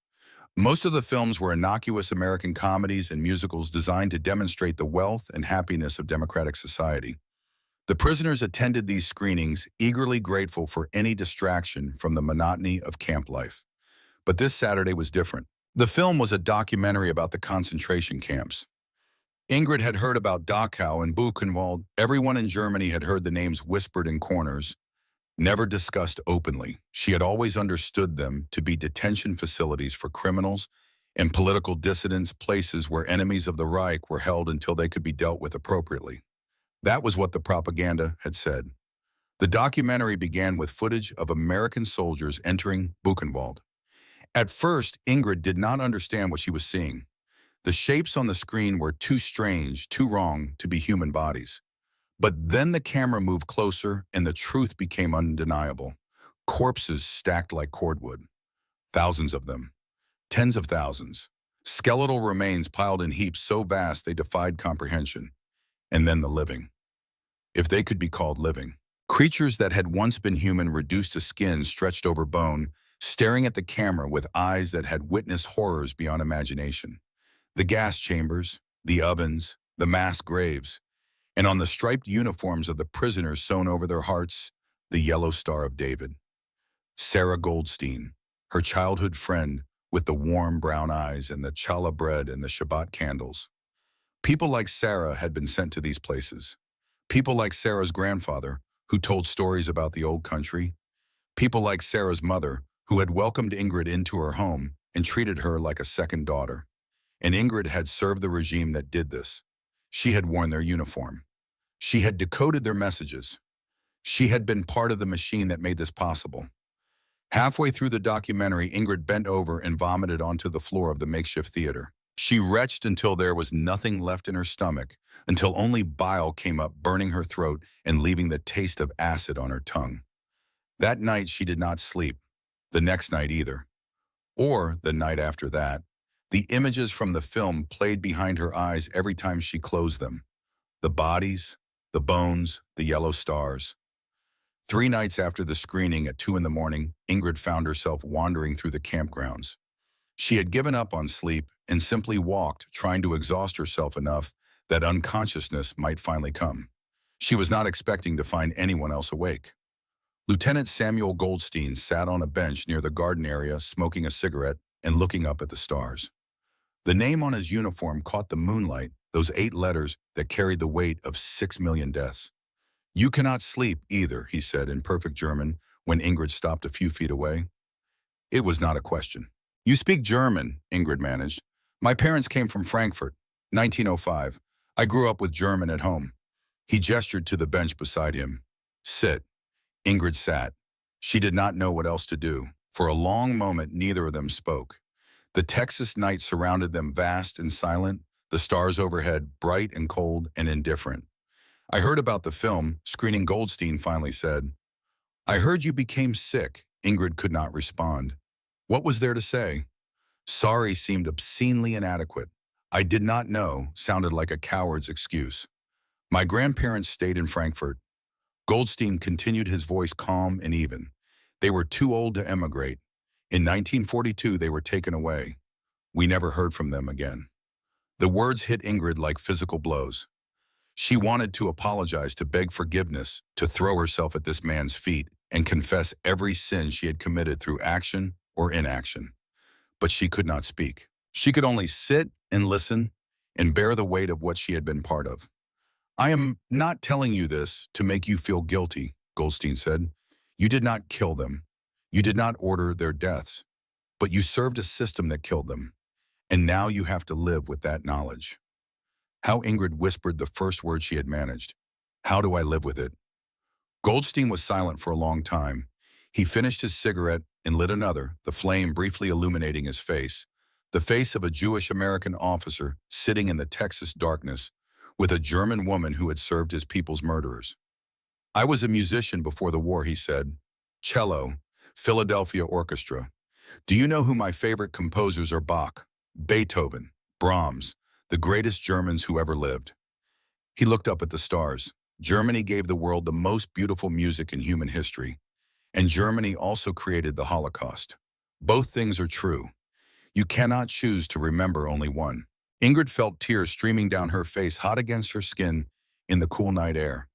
Most of the films were innocuous American comedies and musicals designed to demonstrate the wealth and happiness of democratic society. The prisoners attended these screenings, eagerly grateful for any distraction from the monotony of camp life. But this Saturday was different. The film was a documentary about the concentration camps. Ingrid had heard about Dachau and Buchenwald. Everyone in Germany had heard the names whispered in corners, never discussed openly. She had always understood them to be detention facilities for criminals and political dissidents, places where enemies of the Reich were held until they could be dealt with appropriately. That was what the propaganda had said. The documentary began with footage of American soldiers entering Buchenwald. At first, Ingrid did not understand what she was seeing. The shapes on the screen were too strange, too wrong to be human bodies. But then the camera moved closer and the truth became undeniable. Corpses stacked like cordwood. Thousands of them. Tens of thousands. Skeletal remains piled in heaps so vast they defied comprehension. And then the living. If they could be called living. Creatures that had once been human reduced to skin stretched over bone, staring at the camera with eyes that had witnessed horrors beyond imagination. The gas chambers, the ovens, the mass graves, and on the striped uniforms of the prisoners sewn over their hearts, the yellow Star of David. Sarah Goldstein, her childhood friend with the warm brown eyes and the challah bread and the Shabbat candles. People like Sarah had been sent to these places. People like Sarah's grandfather, who told stories about the old country. People like Sarah's mother, who had welcomed Ingrid into her home and treated her like a second daughter. And Ingrid had served the regime that did this. She had worn their uniform. She had decoded their messages. She had been part of the machine that made this possible. Halfway through the documentary, Ingrid bent over and vomited onto the floor of the makeshift theater. She retched until there was nothing left in her stomach, until only bile came up, burning her throat and leaving the taste of acid on her tongue. That night she did not sleep, the next night either, or the night after that. The images from the film played behind her eyes every time she closed them. The bodies, the bones, the yellow stars. 3 nights after the screening at 2 in the morning, Ingrid found herself wandering through the campgrounds. She had given up on sleep and simply walked, trying to exhaust herself enough that unconsciousness might finally come. She was not expecting to find anyone else awake. Lieutenant Samuel Goldstein sat on a bench near the garden area, smoking a cigarette and looking up at the stars. The name on his uniform caught the moonlight, those 8 letters that carried the weight of 6 million deaths. "You cannot sleep either," he said in perfect German when Ingrid stopped a few feet away. It was not a question. "You speak German," Ingrid managed. "My parents came from Frankfurt, 1905. I grew up with German at home." He gestured to the bench beside him. "Sit." Ingrid sat. She did not know what else to do. For a long moment, neither of them spoke. The Texas night surrounded them, vast and silent, the stars overhead, bright and cold and indifferent. "I heard about the film," screening Goldstein finally said. "I heard you became sick." Ingrid could not respond. What was there to say? Sorry seemed obscenely inadequate. "I did not know" sounded like a coward's excuse. "My grandparents stayed in Frankfurt." Goldstein continued, his voice calm and even. "They were too old to emigrate. In 1942, they were taken away. We never heard from them again." The words hit Ingrid like physical blows. She wanted to apologize, to beg forgiveness, to throw herself at this man's feet and confess every sin she had committed through action or inaction. But she could not speak. She could only sit and listen and bear the weight of what she had been part of. "I am not telling you this to make you feel guilty," Goldstein said. "You did not kill them. You did not order their deaths. But you served a system that killed them. And now you have to live with that knowledge." How Ingrid whispered the first word she had managed. "How do I live with it?" Goldstein was silent for a long time. He finished his cigarette and lit another, the flame briefly illuminating his face, the face of a Jewish-American officer sitting in the Texas darkness with a German woman who had served his people's murderers. "I was a musician before the war," he said. "Cello, Philadelphia Orchestra. Do you know who my favorite composers are? Bach, Beethoven, Brahms, the greatest Germans who ever lived." He looked up at the stars. Germany gave the world the most beautiful music in human history. And Germany also created the Holocaust. Both things are true. You cannot choose to remember only one. Ingrid felt tears streaming down her face, hot against her skin in the cool night air.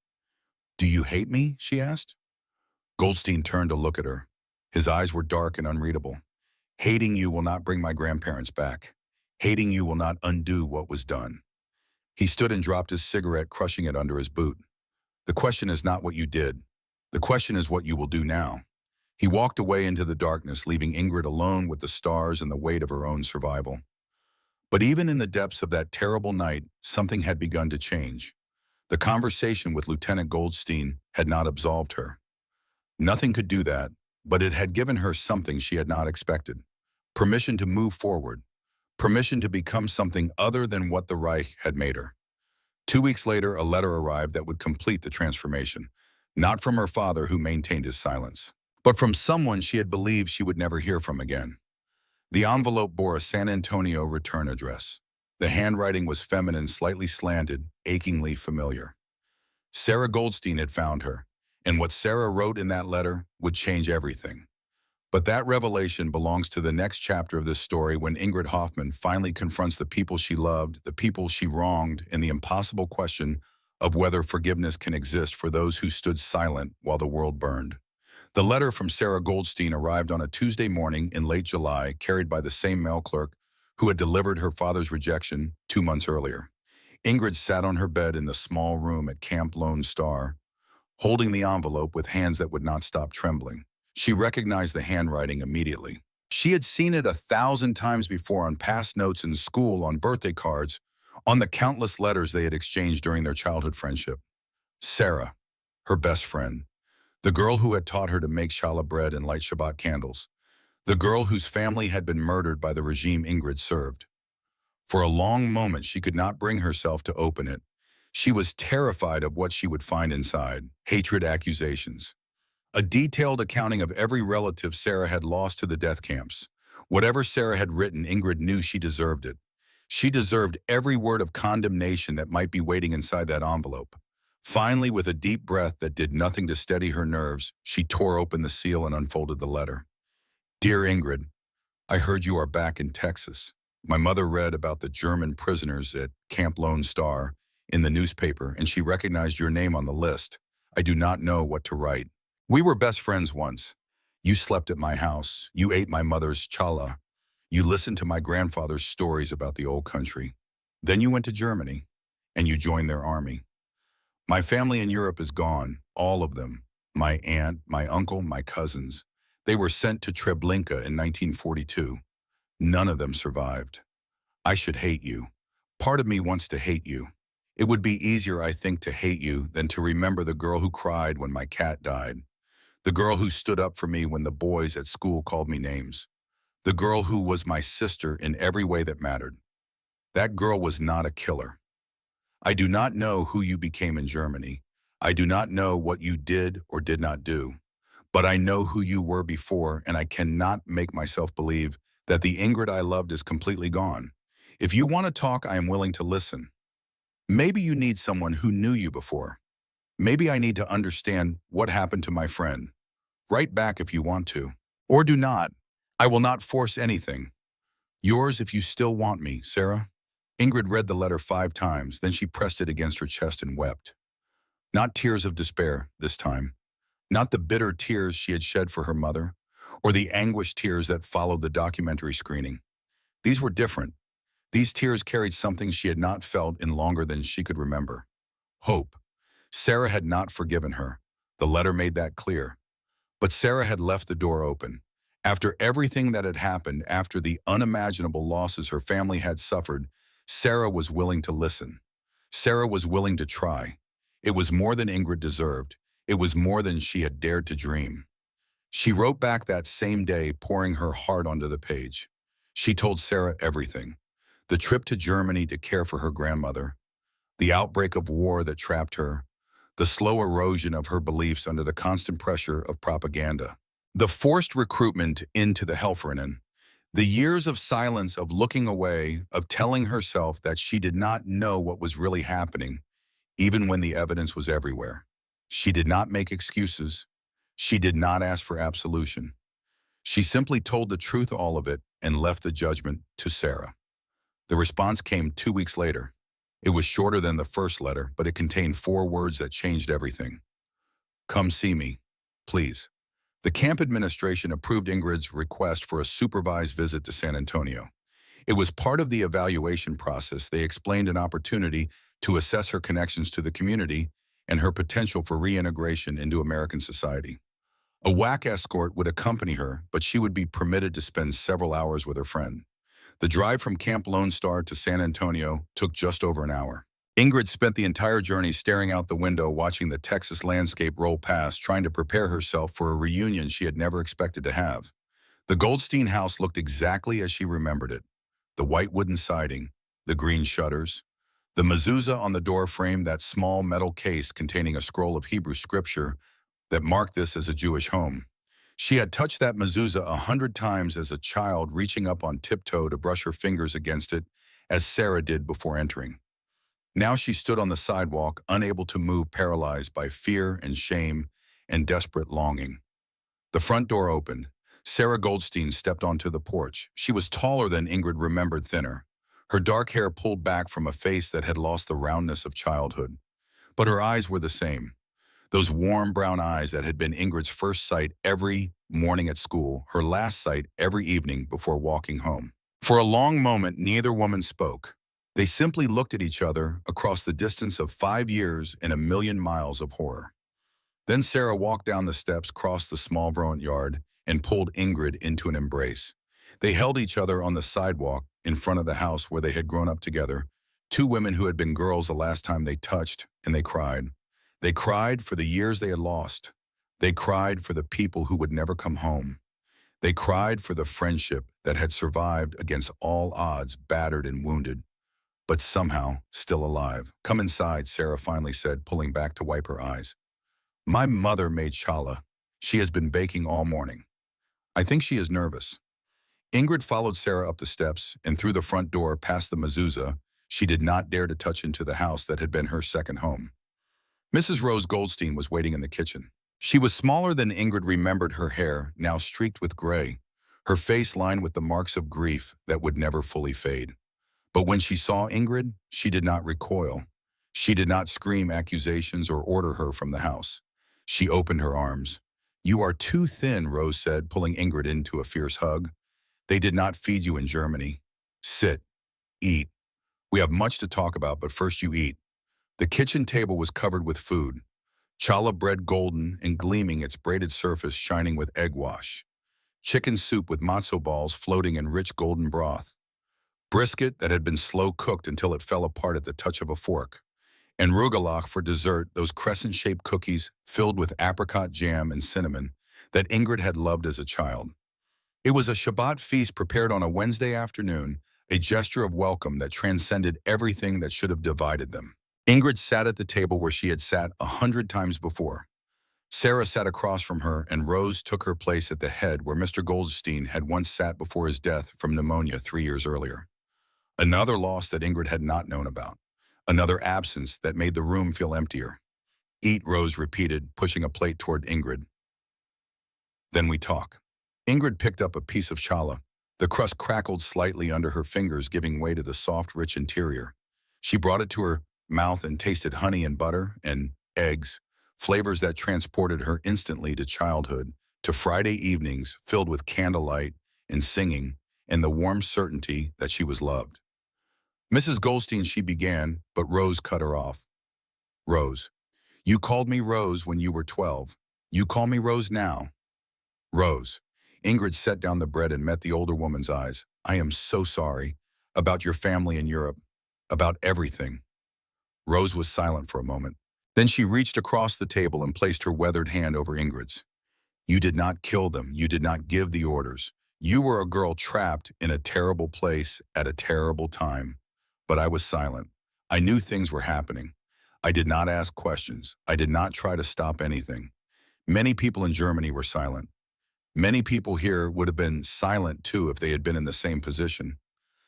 "Do you hate me?" she asked. Goldstein turned to look at her. His eyes were dark and unreadable. "Hating you will not bring my grandparents back. Hating you will not undo what was done." He stood and dropped his cigarette, crushing it under his boot. "The question is not what you did. The question is what you will do now." He walked away into the darkness, leaving Ingrid alone with the stars and the weight of her own survival. But even in the depths of that terrible night, something had begun to change. The conversation with Lieutenant Goldstein had not absolved her. Nothing could do that, but it had given her something she had not expected. Permission to move forward. permission to become something other than what the Reich had made her. 2 weeks later, a letter arrived that would complete the transformation, not from her father who maintained his silence, but from someone she had believed she would never hear from again. The envelope bore a San Antonio return address. The handwriting was feminine, slightly slanted, achingly familiar. Sarah Goldstein had found her, and what Sarah wrote in that letter would change everything. But that revelation belongs to the next chapter of this story, when Ingrid Hoffman finally confronts the people she loved, the people she wronged, and the impossible question of whether forgiveness can exist for those who stood silent while the world burned. The letter from Sarah Goldstein arrived on a Tuesday morning in late July, carried by the same mail clerk who had delivered her father's rejection 2 months earlier. Ingrid sat on her bed in the small room at Camp Lone Star, holding the envelope with hands that would not stop trembling. She recognized the handwriting immediately. She had seen it 1,000 times before on past notes in school, on birthday cards, on the countless letters they had exchanged during their childhood friendship. Sarah, her best friend, the girl who had taught her to make challah bread and light Shabbat candles, the girl whose family had been murdered by the regime Ingrid served. For a long moment, she could not bring herself to open it. She was terrified of what she would find inside: hatred, accusations. A detailed accounting of every relative Sarah had lost to the death camps. Whatever Sarah had written, Ingrid knew she deserved it. She deserved every word of condemnation that might be waiting inside that envelope. Finally, with a deep breath that did nothing to steady her nerves, she tore open the seal and unfolded the letter. Dear Ingrid, I heard you are back in Texas. My mother read about the German prisoners at Camp Lone Star in the newspaper, and she recognized your name on the list. I do not know what to write. We were best friends once. You slept at my house. You ate my mother's challah. You listened to my grandfather's stories about the old country. Then you went to Germany, and you joined their army. My family in Europe is gone, all of them. My aunt, my uncle, my cousins. They were sent to Treblinka in 1942. None of them survived. I should hate you. Part of me wants to hate you. It would be easier, I think, to hate you than to remember the girl who cried when my cat died. The girl who stood up for me when the boys at school called me names. The girl who was my sister in every way that mattered. That girl was not a killer. I do not know who you became in Germany. I do not know what you did or did not do. But I know who you were before, and I cannot make myself believe that the Ingrid I loved is completely gone. If you want to talk, I am willing to listen. Maybe you need someone who knew you before. Maybe I need to understand what happened to my friend. Write back if you want to. Or do not. I will not force anything. Yours if you still want me, Sarah. Ingrid read the letter 5 times, then she pressed it against her chest and wept. Not tears of despair this time. Not the bitter tears she had shed for her mother, or the anguished tears that followed the documentary screening. These were different. These tears carried something she had not felt in longer than she could remember. Hope. Sarah had not forgiven her. The letter made that clear. But Sarah had left the door open. After everything that had happened, after the unimaginable losses her family had suffered, Sarah was willing to listen. Sarah was willing to try. It was more than Ingrid deserved. It was more than she had dared to dream. She wrote back that same day, pouring her heart onto the page. She told Sarah everything. The trip to Germany to care for her grandmother, the outbreak of war that trapped her, the slow erosion of her beliefs under the constant pressure of propaganda, the forced recruitment into the Helferinnen, the years of silence, of looking away, of telling herself that she did not know what was really happening, even when the evidence was everywhere. She did not make excuses. She did not ask for absolution. She simply told the truth, all of it, and left the judgment to Sarah. The response came 2 weeks later. It was shorter than the first letter, but it contained 4 words that changed everything. Come see me, please. The camp administration approved Ingrid's request for a supervised visit to San Antonio. It was part of the evaluation process. They explained an opportunity to assess her connections to the community and her potential for reintegration into American society. A WWII escort would accompany her, but she would be permitted to spend several hours with her friend. The drive from Camp Lone Star to San Antonio took just over an hour. Ingrid spent the entire journey staring out the window, watching the Texas landscape roll past, trying to prepare herself for a reunion she had never expected to have. The Goldstein house looked exactly as she remembered it. the white wooden siding, the green shutters. The mezuzah on the door framed that small metal case containing a scroll of Hebrew scripture that marked this as a Jewish home. She had touched that mezuzah 100 times as a child, reaching up on tiptoe to brush her fingers against it, as Sarah did before entering. Now she stood on the sidewalk, unable to move, paralyzed by fear and shame and desperate longing. The front door opened. Sarah Goldstein stepped onto the porch. She was taller than Ingrid remembered, thinner. Her dark hair pulled back from a face that had lost the roundness of childhood. But her eyes were the same. Those warm brown eyes that had been Ingrid's first sight every morning at school, her last sight every evening before walking home. For a long moment, neither woman spoke. They simply looked at each other across the distance of 5 years and a million miles of horror. Then Sarah walked down the steps, crossed the small front yard, and pulled Ingrid into an embrace. They held each other on the sidewalk in front of the house where they had grown up together, two women who had been girls the last time they touched, and they cried. They cried for the years they had lost. They cried for the people who would never come home. They cried for the friendship that had survived against all odds, battered and wounded, but somehow still alive. "Come inside," Sarah finally said, pulling back to wipe her eyes. "My mother made challah. She has been baking all morning. I think she is nervous." Ingrid followed Sarah up the steps and through the front door past the mezuzah she did not dare to touch into the house that had been her second home. Mrs. Rose Goldstein was waiting in the kitchen. She was smaller than Ingrid remembered, her hair now streaked with gray, her face lined with the marks of grief that would never fully fade. But when she saw Ingrid, she did not recoil. She did not scream accusations or order her from the house. She opened her arms. "You are too thin," Rose said, pulling Ingrid into a fierce hug. "They did not feed you in Germany. Sit, eat. We have much to talk about, but first you eat." The kitchen table was covered with food. Challah bread, golden and gleaming, its braided surface shining with egg wash. Chicken soup with matzo balls floating in rich golden broth. Brisket that had been slow cooked until it fell apart at the touch of a fork. And rugelach for dessert, those crescent-shaped cookies filled with apricot jam and cinnamon that Ingrid had loved as a child. It was a Shabbat feast prepared on a Wednesday afternoon, a gesture of welcome that transcended everything that should have divided them. Ingrid sat at the table where she had sat 100 times before. Sarah sat across from her, and Rose took her place at the head where Mr. Goldstein had once sat before his death from pneumonia 3 years earlier. Another loss that Ingrid had not known about. Another absence that made the room feel emptier. "Eat," Rose repeated, pushing a plate toward Ingrid. "Then we talk." Ingrid picked up a piece of challah. The crust crackled slightly under her fingers, giving way to the soft, rich interior. She brought it to her mouth and tasted honey and butter and eggs, flavors that transported her instantly to childhood, to Friday evenings filled with candlelight and singing, and the warm certainty that she was loved. "Mrs. Goldstein," she began, but Rose cut her off. "Rose, you called me Rose when you were 12. You call me Rose now." "Rose." Ingrid set down the bread and met the older woman's eyes. "I am so sorry. About your family in Europe. About everything." Rose was silent for a moment. Then she reached across the table and placed her weathered hand over Ingrid's. "You did not kill them. You did not give the orders. You were a girl trapped in a terrible place at a terrible time. But I was silent. I knew things were happening. I did not ask questions. I did not try to stop anything. Many people in Germany were silent. Many people here would have been silent too if they had been in the same position.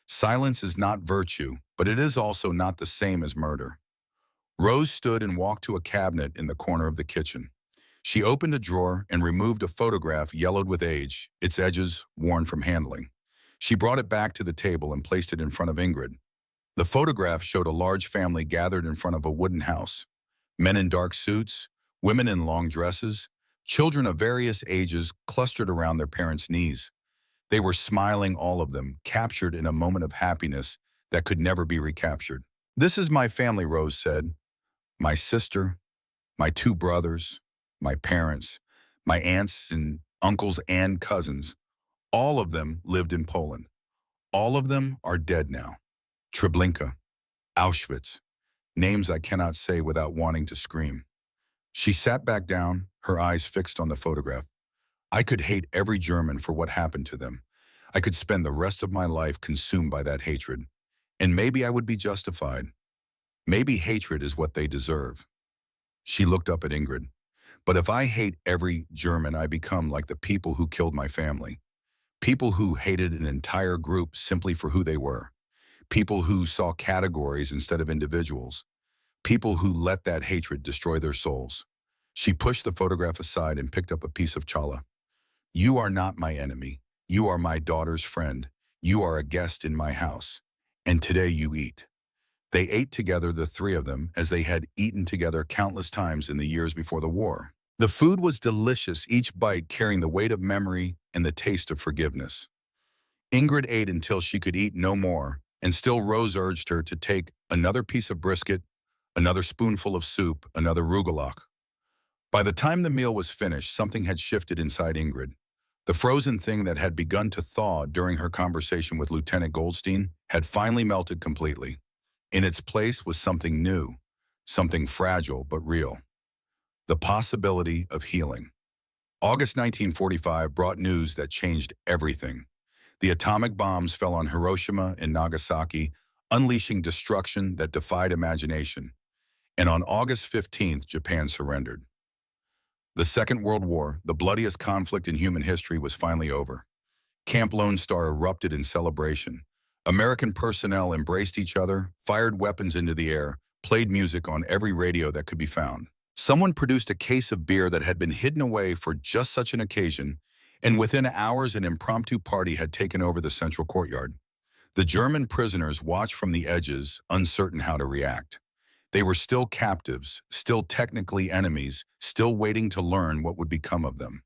Silence is not virtue, but it is also not the same as murder." Rose stood and walked to a cabinet in the corner of the kitchen. She opened a drawer and removed a photograph yellowed with age, its edges worn from handling. She brought it back to the table and placed it in front of Ingrid. The photograph showed a large family gathered in front of a wooden house. Men in dark suits, women in long dresses, children of various ages clustered around their parents' knees. They were smiling, all of them, captured in a moment of happiness that could never be recaptured. "This is my family," Rose said. "My sister, my 2 brothers, my parents, my aunts and uncles and cousins. All of them lived in Poland. All of them are dead now. Treblinka, Auschwitz, names I cannot say without wanting to scream." She sat back down, her eyes fixed on the photograph. "I could hate every German for what happened to them. I could spend the rest of my life consumed by that hatred. And maybe I would be justified. Maybe hatred is what they deserve. She looked up at Ingrid. But if I hate every German, I become like the people who killed my family. People who hated an entire group simply for who they were. People who saw categories instead of individuals. People who let that hatred destroy their souls. She pushed the photograph aside and picked up a piece of challah. You are not my enemy. You are my daughter's friend. You are a guest in my house. And today you eat. They ate together, the three of them, as they had eaten together countless times in the years before the war. The food was delicious, each bite carrying the weight of memory and the taste of forgiveness. Ingrid ate until she could eat no more, and still Rose urged her to take another piece of brisket, another spoonful of soup, another rugelach. By the time the meal was finished, something had shifted inside Ingrid. The frozen thing that had begun to thaw during her conversation with Lieutenant Goldstein had finally melted completely. In its place was something new, something fragile but real. The possibility of healing. August 1945 brought news that changed everything. The atomic bombs fell on Hiroshima and Nagasaki, unleashing destruction that defied imagination. And on August 15th, Japan surrendered. The Second World War, the bloodiest conflict in human history, was finally over. Camp Lone Star erupted in celebration. American personnel embraced each other, fired weapons into the air, played music on every radio that could be found. Someone produced a case of beer that had been hidden away for just such an occasion, and within hours an impromptu party had taken over the central courtyard. The German prisoners watched from the edges, uncertain how to react. They were still captives, still technically enemies, still waiting to learn what would become of them.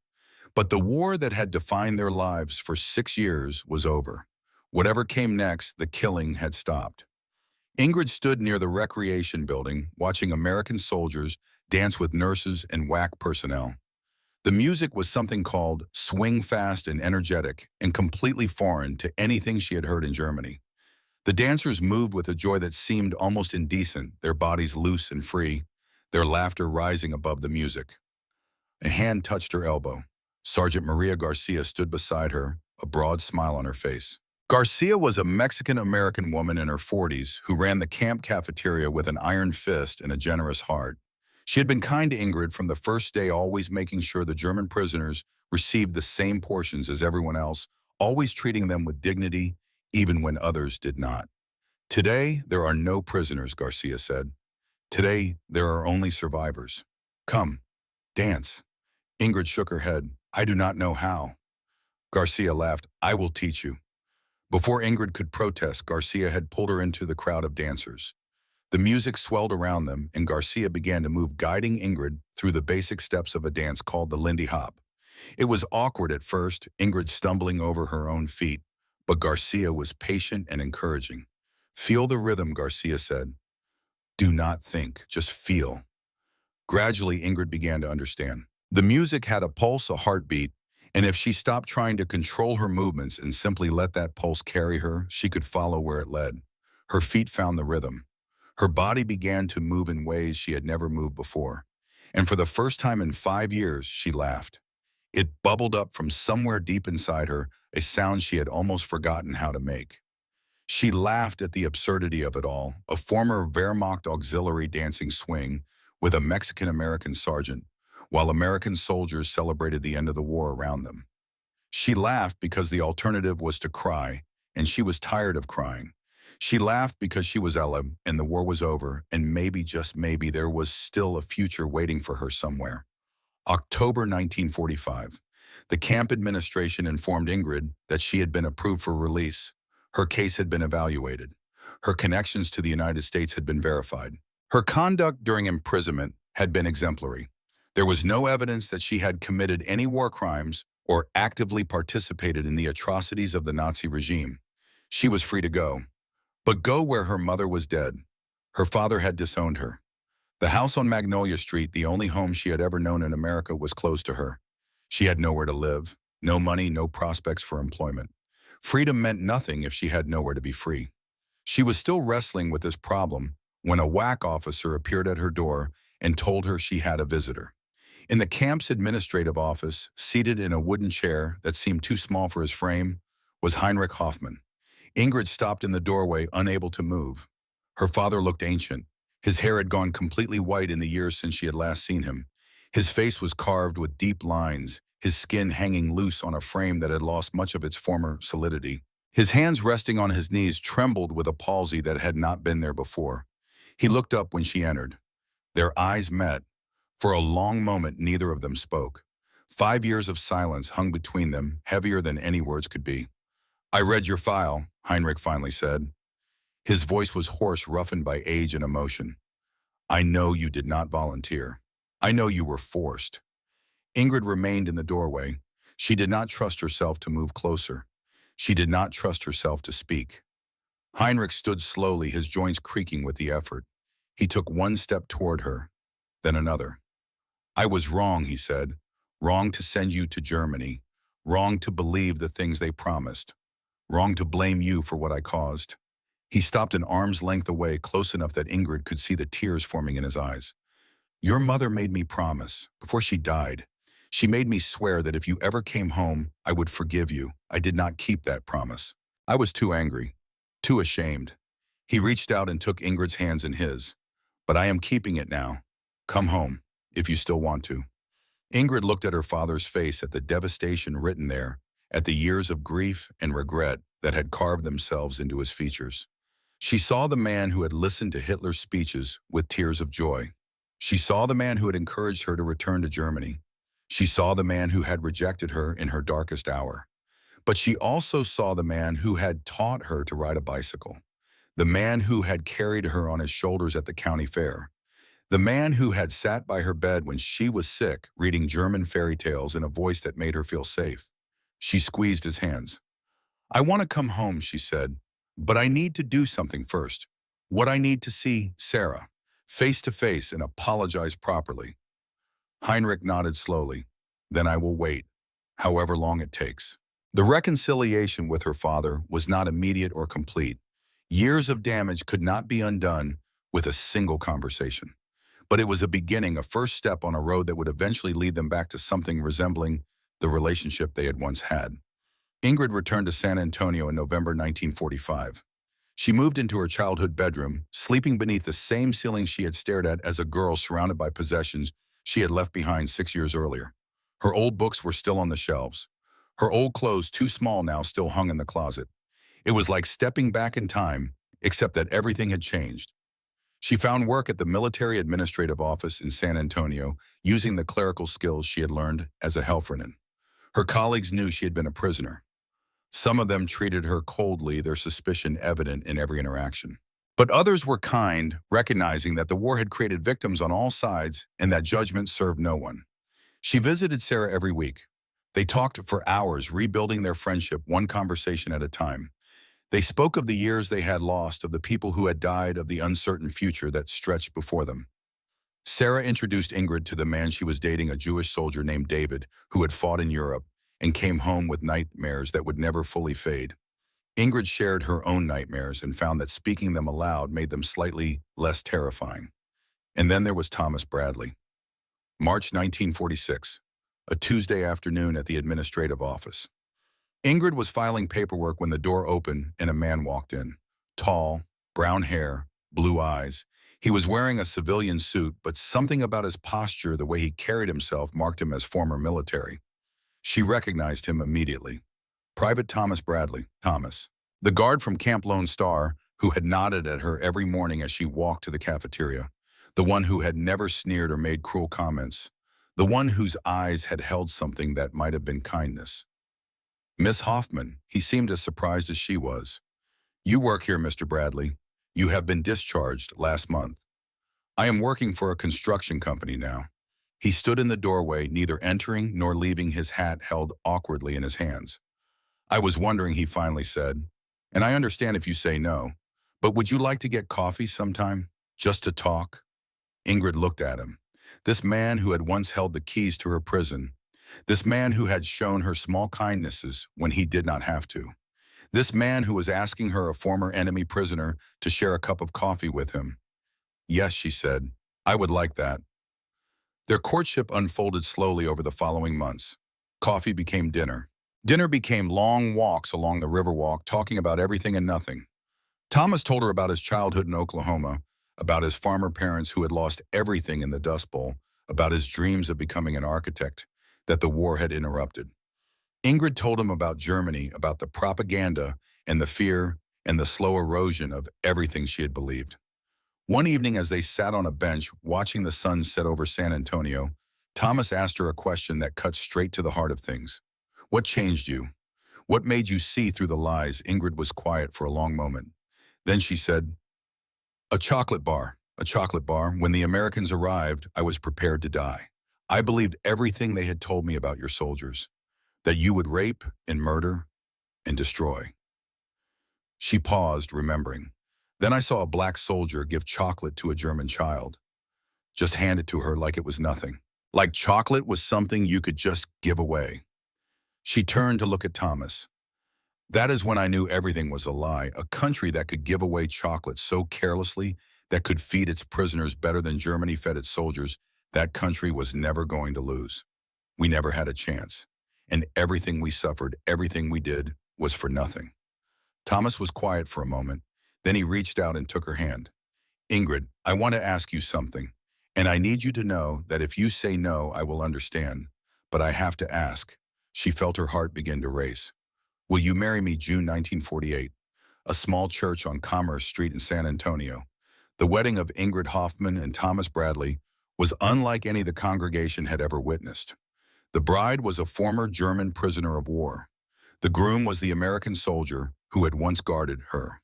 But the war that had defined their lives for 6 years was over. Whatever came next, the killing had stopped. Ingrid stood near the recreation building, watching American soldiers dance with nurses and WWII personnel. The music was something called swing fast and energetic, and completely foreign to anything she had heard in Germany. The dancers moved with a joy that seemed almost indecent, their bodies loose and free, their laughter rising above the music. A hand touched her elbow. Sergeant Maria Garcia stood beside her, a broad smile on her face. Garcia was a Mexican-American woman in her 40s who ran the camp cafeteria with an iron fist and a generous heart. She had been kind to Ingrid from the first day, always making sure the German prisoners received the same portions as everyone else, always treating them with dignity, even when others did not. Today, there are no prisoners, Garcia said. Today, there are only survivors. Come, dance. Ingrid shook her head. I do not know how. Garcia laughed. I will teach you. Before Ingrid could protest, Garcia had pulled her into the crowd of dancers. The music swelled around them, and Garcia began to move, guiding Ingrid through the basic steps of a dance called the Lindy Hop. It was awkward at first, Ingrid stumbling over her own feet, but Garcia was patient and encouraging. Feel the rhythm, Garcia said. Do not think, just feel. Gradually, Ingrid began to understand. The music had a pulse, a heartbeat, and if she stopped trying to control her movements and simply let that pulse carry her, she could follow where it led. Her feet found the rhythm. Her body began to move in ways she had never moved before. And for the first time in 5 years, she laughed. It bubbled up from somewhere deep inside her, a sound she had almost forgotten how to make. She laughed at the absurdity of it all, a former Wehrmacht auxiliary dancing swing with a Mexican-American sergeant, while American soldiers celebrated the end of the war around them. She laughed because the alternative was to cry, and she was tired of crying. She laughed because she was Ella, and the war was over, and maybe, just maybe, there was still a future waiting for her somewhere. October 1945. The camp administration informed Ingrid that she had been approved for release. Her case had been evaluated. Her connections to the United States had been verified. Her conduct during imprisonment had been exemplary. There was no evidence that she had committed any war crimes or actively participated in the atrocities of the Nazi regime. She was free to go. But go where her mother was dead. Her father had disowned her. The house on Magnolia Street, the only home she had ever known in America, was closed to her. She had nowhere to live, no money, no prospects for employment. Freedom meant nothing if she had nowhere to be free. She was still wrestling with this problem when a WWII officer appeared at her door and told her she had a visitor. In the camp's administrative office, seated in a wooden chair that seemed too small for his frame, was Heinrich Hoffmann. Ingrid stopped in the doorway, unable to move. Her father looked ancient. His hair had gone completely white in the years since she had last seen him. His face was carved with deep lines, his skin hanging loose on a frame that had lost much of its former solidity. His hands resting on his knees trembled with a palsy that had not been there before. He looked up when she entered. Their eyes met. For a long moment, neither of them spoke. 5 years of silence hung between them, heavier than any words could be. "I read your file," Heinrich finally said. His voice was hoarse, roughened by age and emotion. "I know you did not volunteer. I know you were forced." Ingrid remained in the doorway. She did not trust herself to move closer. She did not trust herself to speak. Heinrich stood slowly, his joints creaking with the effort. He took one step toward her, then another. "I was wrong," he said. "Wrong to send you to Germany. Wrong to believe the things they promised. Wrong to blame you for what I caused." He stopped an arm's length away, close enough that Ingrid could see the tears forming in his eyes. "Your mother made me promise, before she died. She made me swear that if you ever came home, I would forgive you. I did not keep that promise. I was too angry, too ashamed." He reached out and took Ingrid's hands in his. "But I am keeping it now. Come home, if you still want to." Ingrid looked at her father's face, at the devastation written there, at the years of grief and regret that had carved themselves into his features. She saw the man who had listened to Hitler's speeches with tears of joy. She saw the man who had encouraged her to return to Germany. She saw the man who had rejected her in her darkest hour. But she also saw the man who had taught her to ride a bicycle, the man who had carried her on his shoulders at the county fair, the man who had sat by her bed when she was sick, reading German fairy tales in a voice that made her feel safe. She squeezed his hands. "I want to come home," she said, "but I need to do something first. What I need to see Sarah, face to face, and apologize properly." Heinrich nodded slowly. "Then I will wait, however long it takes." The reconciliation with her father was not immediate or complete. Years of damage could not be undone with a single conversation. But it was a beginning, a first step on a road that would eventually lead them back to something resembling the relationship they had once had. Ingrid returned to San Antonio in November 1945. She moved into her childhood bedroom, sleeping beneath the same ceiling she had stared at as a girl, surrounded by possessions she had left behind 6 years earlier. Her old books were still on the shelves. Her old clothes, too small now, still hung in the closet. It was like stepping back in time, except that everything had changed. She found work at the military administrative office in San Antonio, using the clerical skills she had learned as a Helferin. Her colleagues knew she had been a prisoner. Some of them treated her coldly, their suspicion evident in every interaction. But others were kind, recognizing that the war had created victims on all sides and that judgment served no one. She visited Sarah every week. They talked for hours, rebuilding their friendship one conversation at a time. They spoke of the years they had lost, of the people who had died, of the uncertain future that stretched before them. Sarah introduced Ingrid to the man she was dating, a Jewish soldier named David, who had fought in Europe and came home with nightmares that would never fully fade. Ingrid shared her own nightmares and found that speaking them aloud made them slightly less terrifying. And then there was Thomas Bradley. March 1946, a Tuesday afternoon at the administrative office. Ingrid was filing paperwork when the door opened and a man walked in. Tall, brown hair, blue eyes. He was wearing a civilian suit, but something about his posture, the way he carried himself, marked him as former military. She recognized him immediately. Private Thomas Bradley, Thomas, the guard from Camp Lone Star, who had nodded at her every morning as she walked to the cafeteria, the one who had never sneered or made cruel comments, the one whose eyes had held something that might have been kindness. "Miss Hoffman," he seemed as surprised as she was. "You work here, Mr. Bradley. You have been discharged last month." "I am working for a construction company now." He stood in the doorway, neither entering nor leaving, his hat held awkwardly in his hands. "I was wondering," he finally said, "and I understand if you say no, but would you like to get coffee sometime, just to talk?" Ingrid looked at him. This man who had once held the keys to her prison. This man who had shown her small kindnesses when he did not have to. This man who was asking her, a former enemy prisoner, to share a cup of coffee with him. "Yes," she said, "I would like that." Their courtship unfolded slowly over the following months. Coffee became dinner. Dinner became long walks along the Riverwalk, talking about everything and nothing. Thomas told her about his childhood in Oklahoma, about his farmer parents who had lost everything in the Dust Bowl, about his dreams of becoming an architect that the war had interrupted. Ingrid told him about Germany, about the propaganda and the fear and the slow erosion of everything she had believed. One evening, as they sat on a bench watching the sun set over San Antonio, Thomas asked her a question that cut straight to the heart of things. What changed you? What made you see through the lies? Ingrid was quiet for a long moment. Then she said, a chocolate bar. A chocolate bar. When the Americans arrived, I was prepared to die. I believed everything they had told me about your soldiers, that you would rape and murder and destroy. She paused, remembering. Then I saw a black soldier give chocolate to a German child. Just hand it to her like it was nothing. Like chocolate was something you could just give away. She turned to look at Thomas. That is when I knew everything was a lie. A country that could give away chocolate so carelessly, that could feed its prisoners better than Germany fed its soldiers, that country was never going to lose. We never had a chance. And everything we suffered, everything we did, was for nothing. Thomas was quiet for a moment. Then he reached out and took her hand. Ingrid, I want to ask you something. And I need you to know that if you say no, I will understand. But I have to ask. She felt her heart begin to race. Will you marry me? June 1948. A small church on Commerce Street in San Antonio. The wedding of Ingrid Hoffman and Thomas Bradley was unlike any the congregation had ever witnessed. The bride was a former German prisoner of war. The groom was the American soldier who had once guarded her.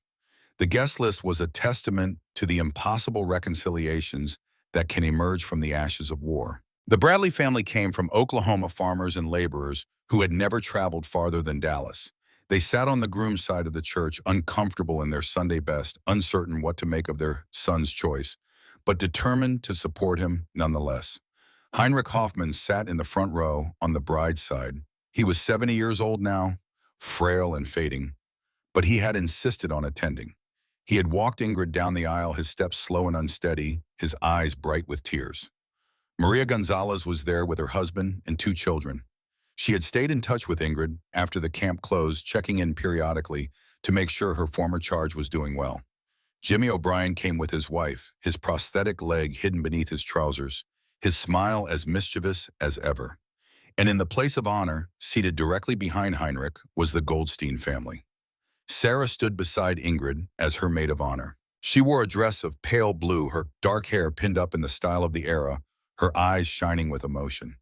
The guest list was a testament to the impossible reconciliations that can emerge from the ashes of war. The Bradley family came from Oklahoma farmers and laborers who had never traveled farther than Dallas. They sat on the groom's side of the church, uncomfortable in their Sunday best, uncertain what to make of their son's choice, but determined to support him nonetheless. Heinrich Hoffman sat in the front row on the bride's side. He was 70 years old now, frail and fading, but he had insisted on attending. He had walked Ingrid down the aisle, his steps slow and unsteady, his eyes bright with tears. Maria Gonzalez was there with her husband and 2 children. She had stayed in touch with Ingrid after the camp closed, checking in periodically to make sure her former charge was doing well. Jimmy O'Brien came with his wife, his prosthetic leg hidden beneath his trousers, his smile as mischievous as ever. And in the place of honor, seated directly behind Heinrich, was the Goldstein family. Sarah stood beside Ingrid as her maid of honor. She wore a dress of pale blue, her dark hair pinned up in the style of the era, her eyes shining with emotion.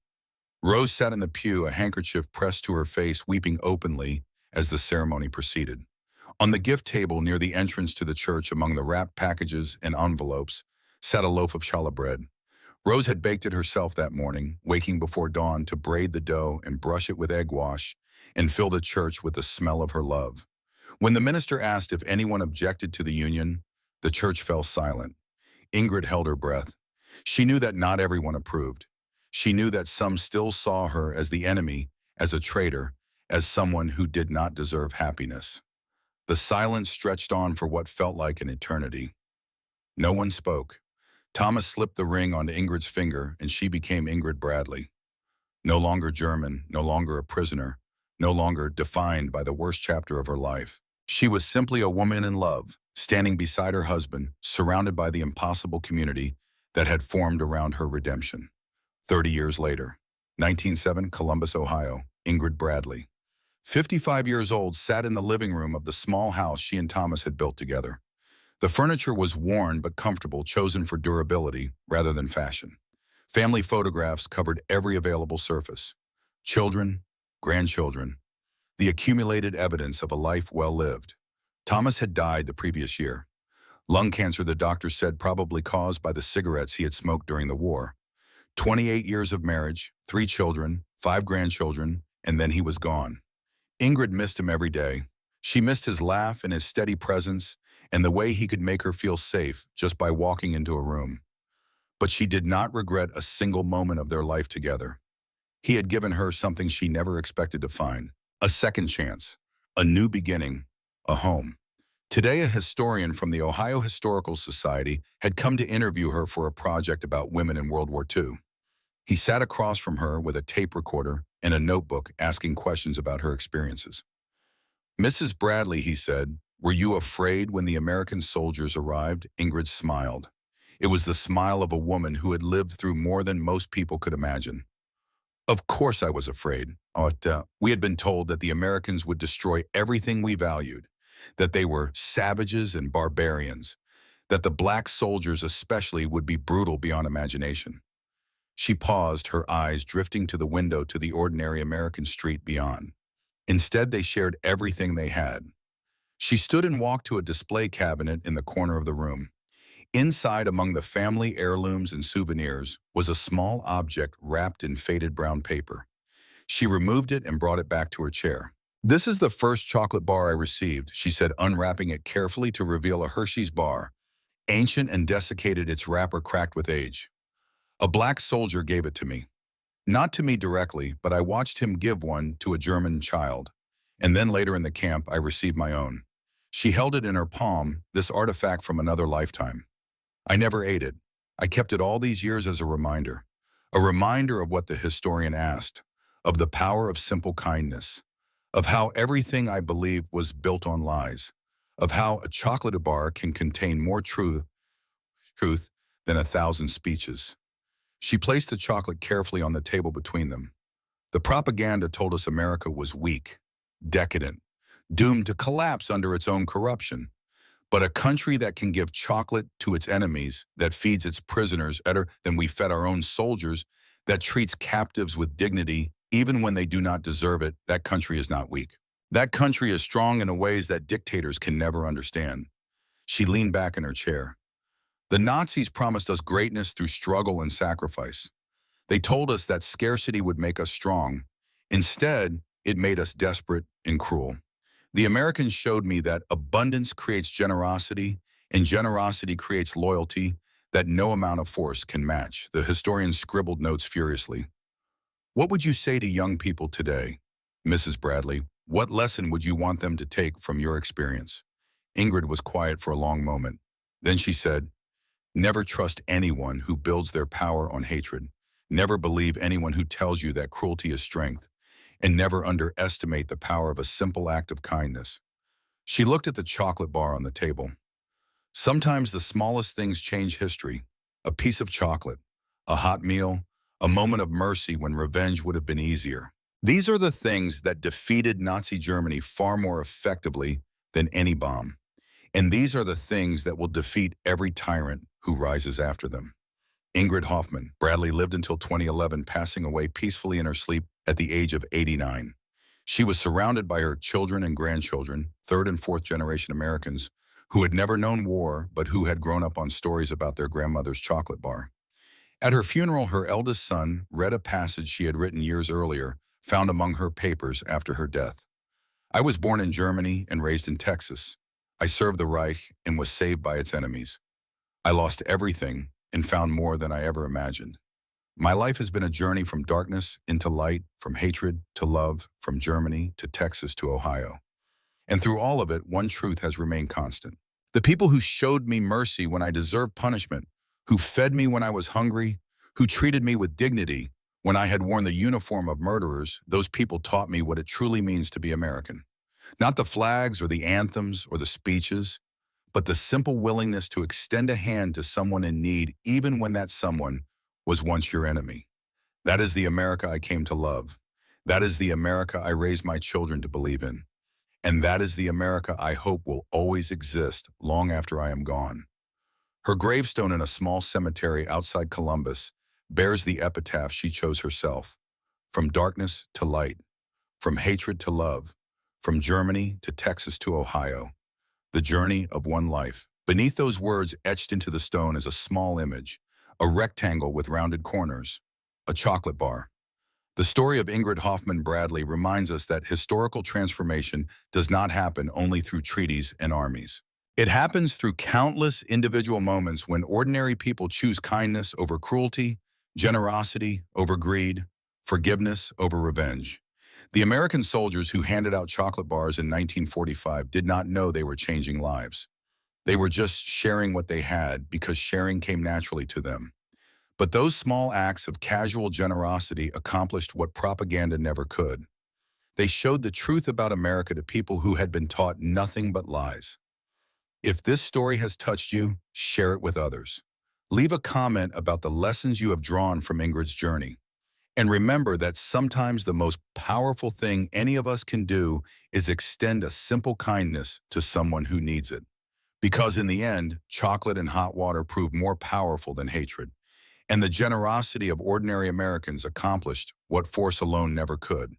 Rose sat in the pew, a handkerchief pressed to her face, weeping openly as the ceremony proceeded. On the gift table near the entrance to the church, among the wrapped packages and envelopes, sat a loaf of challah bread. Rose had baked it herself that morning, waking before dawn to braid the dough and brush it with egg wash and fill the church with the smell of her love. When the minister asked if anyone objected to the union, the church fell silent. Ingrid held her breath. She knew that not everyone approved. She knew that some still saw her as the enemy, as a traitor, as someone who did not deserve happiness. The silence stretched on for what felt like an eternity. No one spoke. Thomas slipped the ring onto Ingrid's finger, and she became Ingrid Bradley. No longer German, no longer a prisoner, no longer defined by the worst chapter of her life. She was simply a woman in love, standing beside her husband, surrounded by the impossible community that had formed around her redemption. 30 years later, 1907, Columbus, Ohio, Ingrid Bradley, 55 years old, sat in the living room of the small house she and Thomas had built together. The furniture was worn but comfortable, chosen for durability rather than fashion. Family photographs covered every available surface. Children, grandchildren, the accumulated evidence of a life well lived. Thomas had died the previous year. Lung cancer, the doctor said, probably caused by the cigarettes he had smoked during the war. 28 years of marriage, 3 children, 5 grandchildren, and then he was gone. Ingrid missed him every day. She missed his laugh and his steady presence and the way he could make her feel safe just by walking into a room. But she did not regret a single moment of their life together. He had given her something she never expected to find: a second chance, a new beginning, a home. Today, a historian from the Ohio Historical Society had come to interview her for a project about women in World War II. He sat across from her with a tape recorder and a notebook asking questions about her experiences. "Mrs. Bradley," he said, "were you afraid when the American soldiers arrived?" Ingrid smiled. It was the smile of a woman who had lived through more than most people could imagine. "Of course I was afraid. We had been told that the Americans would destroy everything we valued, that they were savages and barbarians, that the black soldiers especially would be brutal beyond imagination." She paused, her eyes drifting to the window to the ordinary American street beyond. Instead, they shared everything they had. She stood and walked to a display cabinet in the corner of the room. Inside, among the family heirlooms and souvenirs, was a small object wrapped in faded brown paper. She removed it and brought it back to her chair. "This is the first chocolate bar I received," she said, unwrapping it carefully to reveal a Hershey's bar, ancient and desiccated, its wrapper cracked with age. "A black soldier gave it to me. Not to me directly, but I watched him give one to a German child. And then later in the camp, I received my own." She held it in her palm, this artifact from another lifetime. "I never ate it. I kept it all these years as a reminder of what the historian asked, of the power of simple kindness, of how everything I believed was built on lies, of how a chocolate bar can contain more truth than 1,000 speeches." She placed the chocolate carefully on the table between them. The propaganda told us America was weak, decadent, doomed to collapse under its own corruption. But a country that can give chocolate to its enemies, that feeds its prisoners better than we fed our own soldiers, that treats captives with dignity even when they do not deserve it, that country is not weak. That country is strong in ways that dictators can never understand. She leaned back in her chair. "The Nazis promised us greatness through struggle and sacrifice. They told us that scarcity would make us strong. Instead, it made us desperate and cruel. The Americans showed me that abundance creates generosity, and generosity creates loyalty that no amount of force can match." The historian scribbled notes furiously. "What would you say to young people today, Mrs. Bradley? What lesson would you want them to take from your experience?" Ingrid was quiet for a long moment. Then she said, "Never trust anyone who builds their power on hatred. Never believe anyone who tells you that cruelty is strength. And never underestimate the power of a simple act of kindness." She looked at the chocolate bar on the table. "Sometimes the smallest things change history. A piece of chocolate, a hot meal, a moment of mercy when revenge would have been easier. These are the things that defeated Nazi Germany far more effectively than any bomb. And these are the things that will defeat every tyrant who rises after them." Ingrid Hoffman Bradley lived until 2011, passing away peacefully in her sleep at the age of 89. She was surrounded by her children and grandchildren, third and fourth generation Americans, who had never known war but who had grown up on stories about their grandmother's chocolate bar. At her funeral, her eldest son read a passage she had written years earlier, found among her papers after her death. "I was born in Germany and raised in Texas. I served the Reich and was saved by its enemies. I lost everything and found more than I ever imagined. My life has been a journey from darkness into light, from hatred to love, from Germany to Texas to Ohio. And through all of it, one truth has remained constant. The people who showed me mercy when I deserved punishment, who fed me when I was hungry, who treated me with dignity when I had worn the uniform of murderers, those people taught me what it truly means to be American. Not the flags or the anthems or the speeches, but the simple willingness to extend a hand to someone in need, even when that someone was once your enemy. That is the America I came to love. That is the America I raised my children to believe in. And that is the America I hope will always exist long after I am gone." Her gravestone in a small cemetery outside Columbus bears the epitaph she chose herself: "From darkness to light, from hatred to love, from Germany to Texas to Ohio. The journey of one life." Beneath those words, etched into the stone, is a small image, a rectangle with rounded corners, a chocolate bar. The story of Ingrid Hoffman Bradley reminds us that historical transformation does not happen only through treaties and armies. It happens through countless individual moments when ordinary people choose kindness over cruelty, generosity over greed, forgiveness over revenge. The American soldiers who handed out chocolate bars in 1945 did not know they were changing lives. They were just sharing what they had because sharing came naturally to them. But those small acts of casual generosity accomplished what propaganda never could. They showed the truth about America to people who had been taught nothing but lies. If this story has touched you, share it with others. Leave a comment about the lessons you have drawn from Ingrid's journey. And remember that sometimes the most powerful thing any of us can do is extend a simple kindness to someone who needs it. Because in the end, chocolate and hot water prove more powerful than hatred. And the generosity of ordinary Americans accomplished what force alone never could.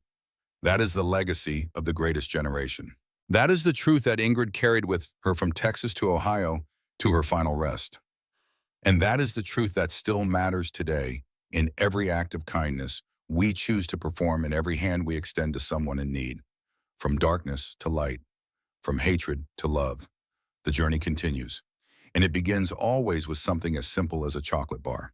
That is the legacy of the greatest generation. That is the truth that Ingrid carried with her from Texas to Ohio to her final rest. And that is the truth that still matters today in every act of kindness we choose to perform, in every hand we extend to someone in need. From darkness to light, from hatred to love, the journey continues. And it begins always with something as simple as a chocolate bar.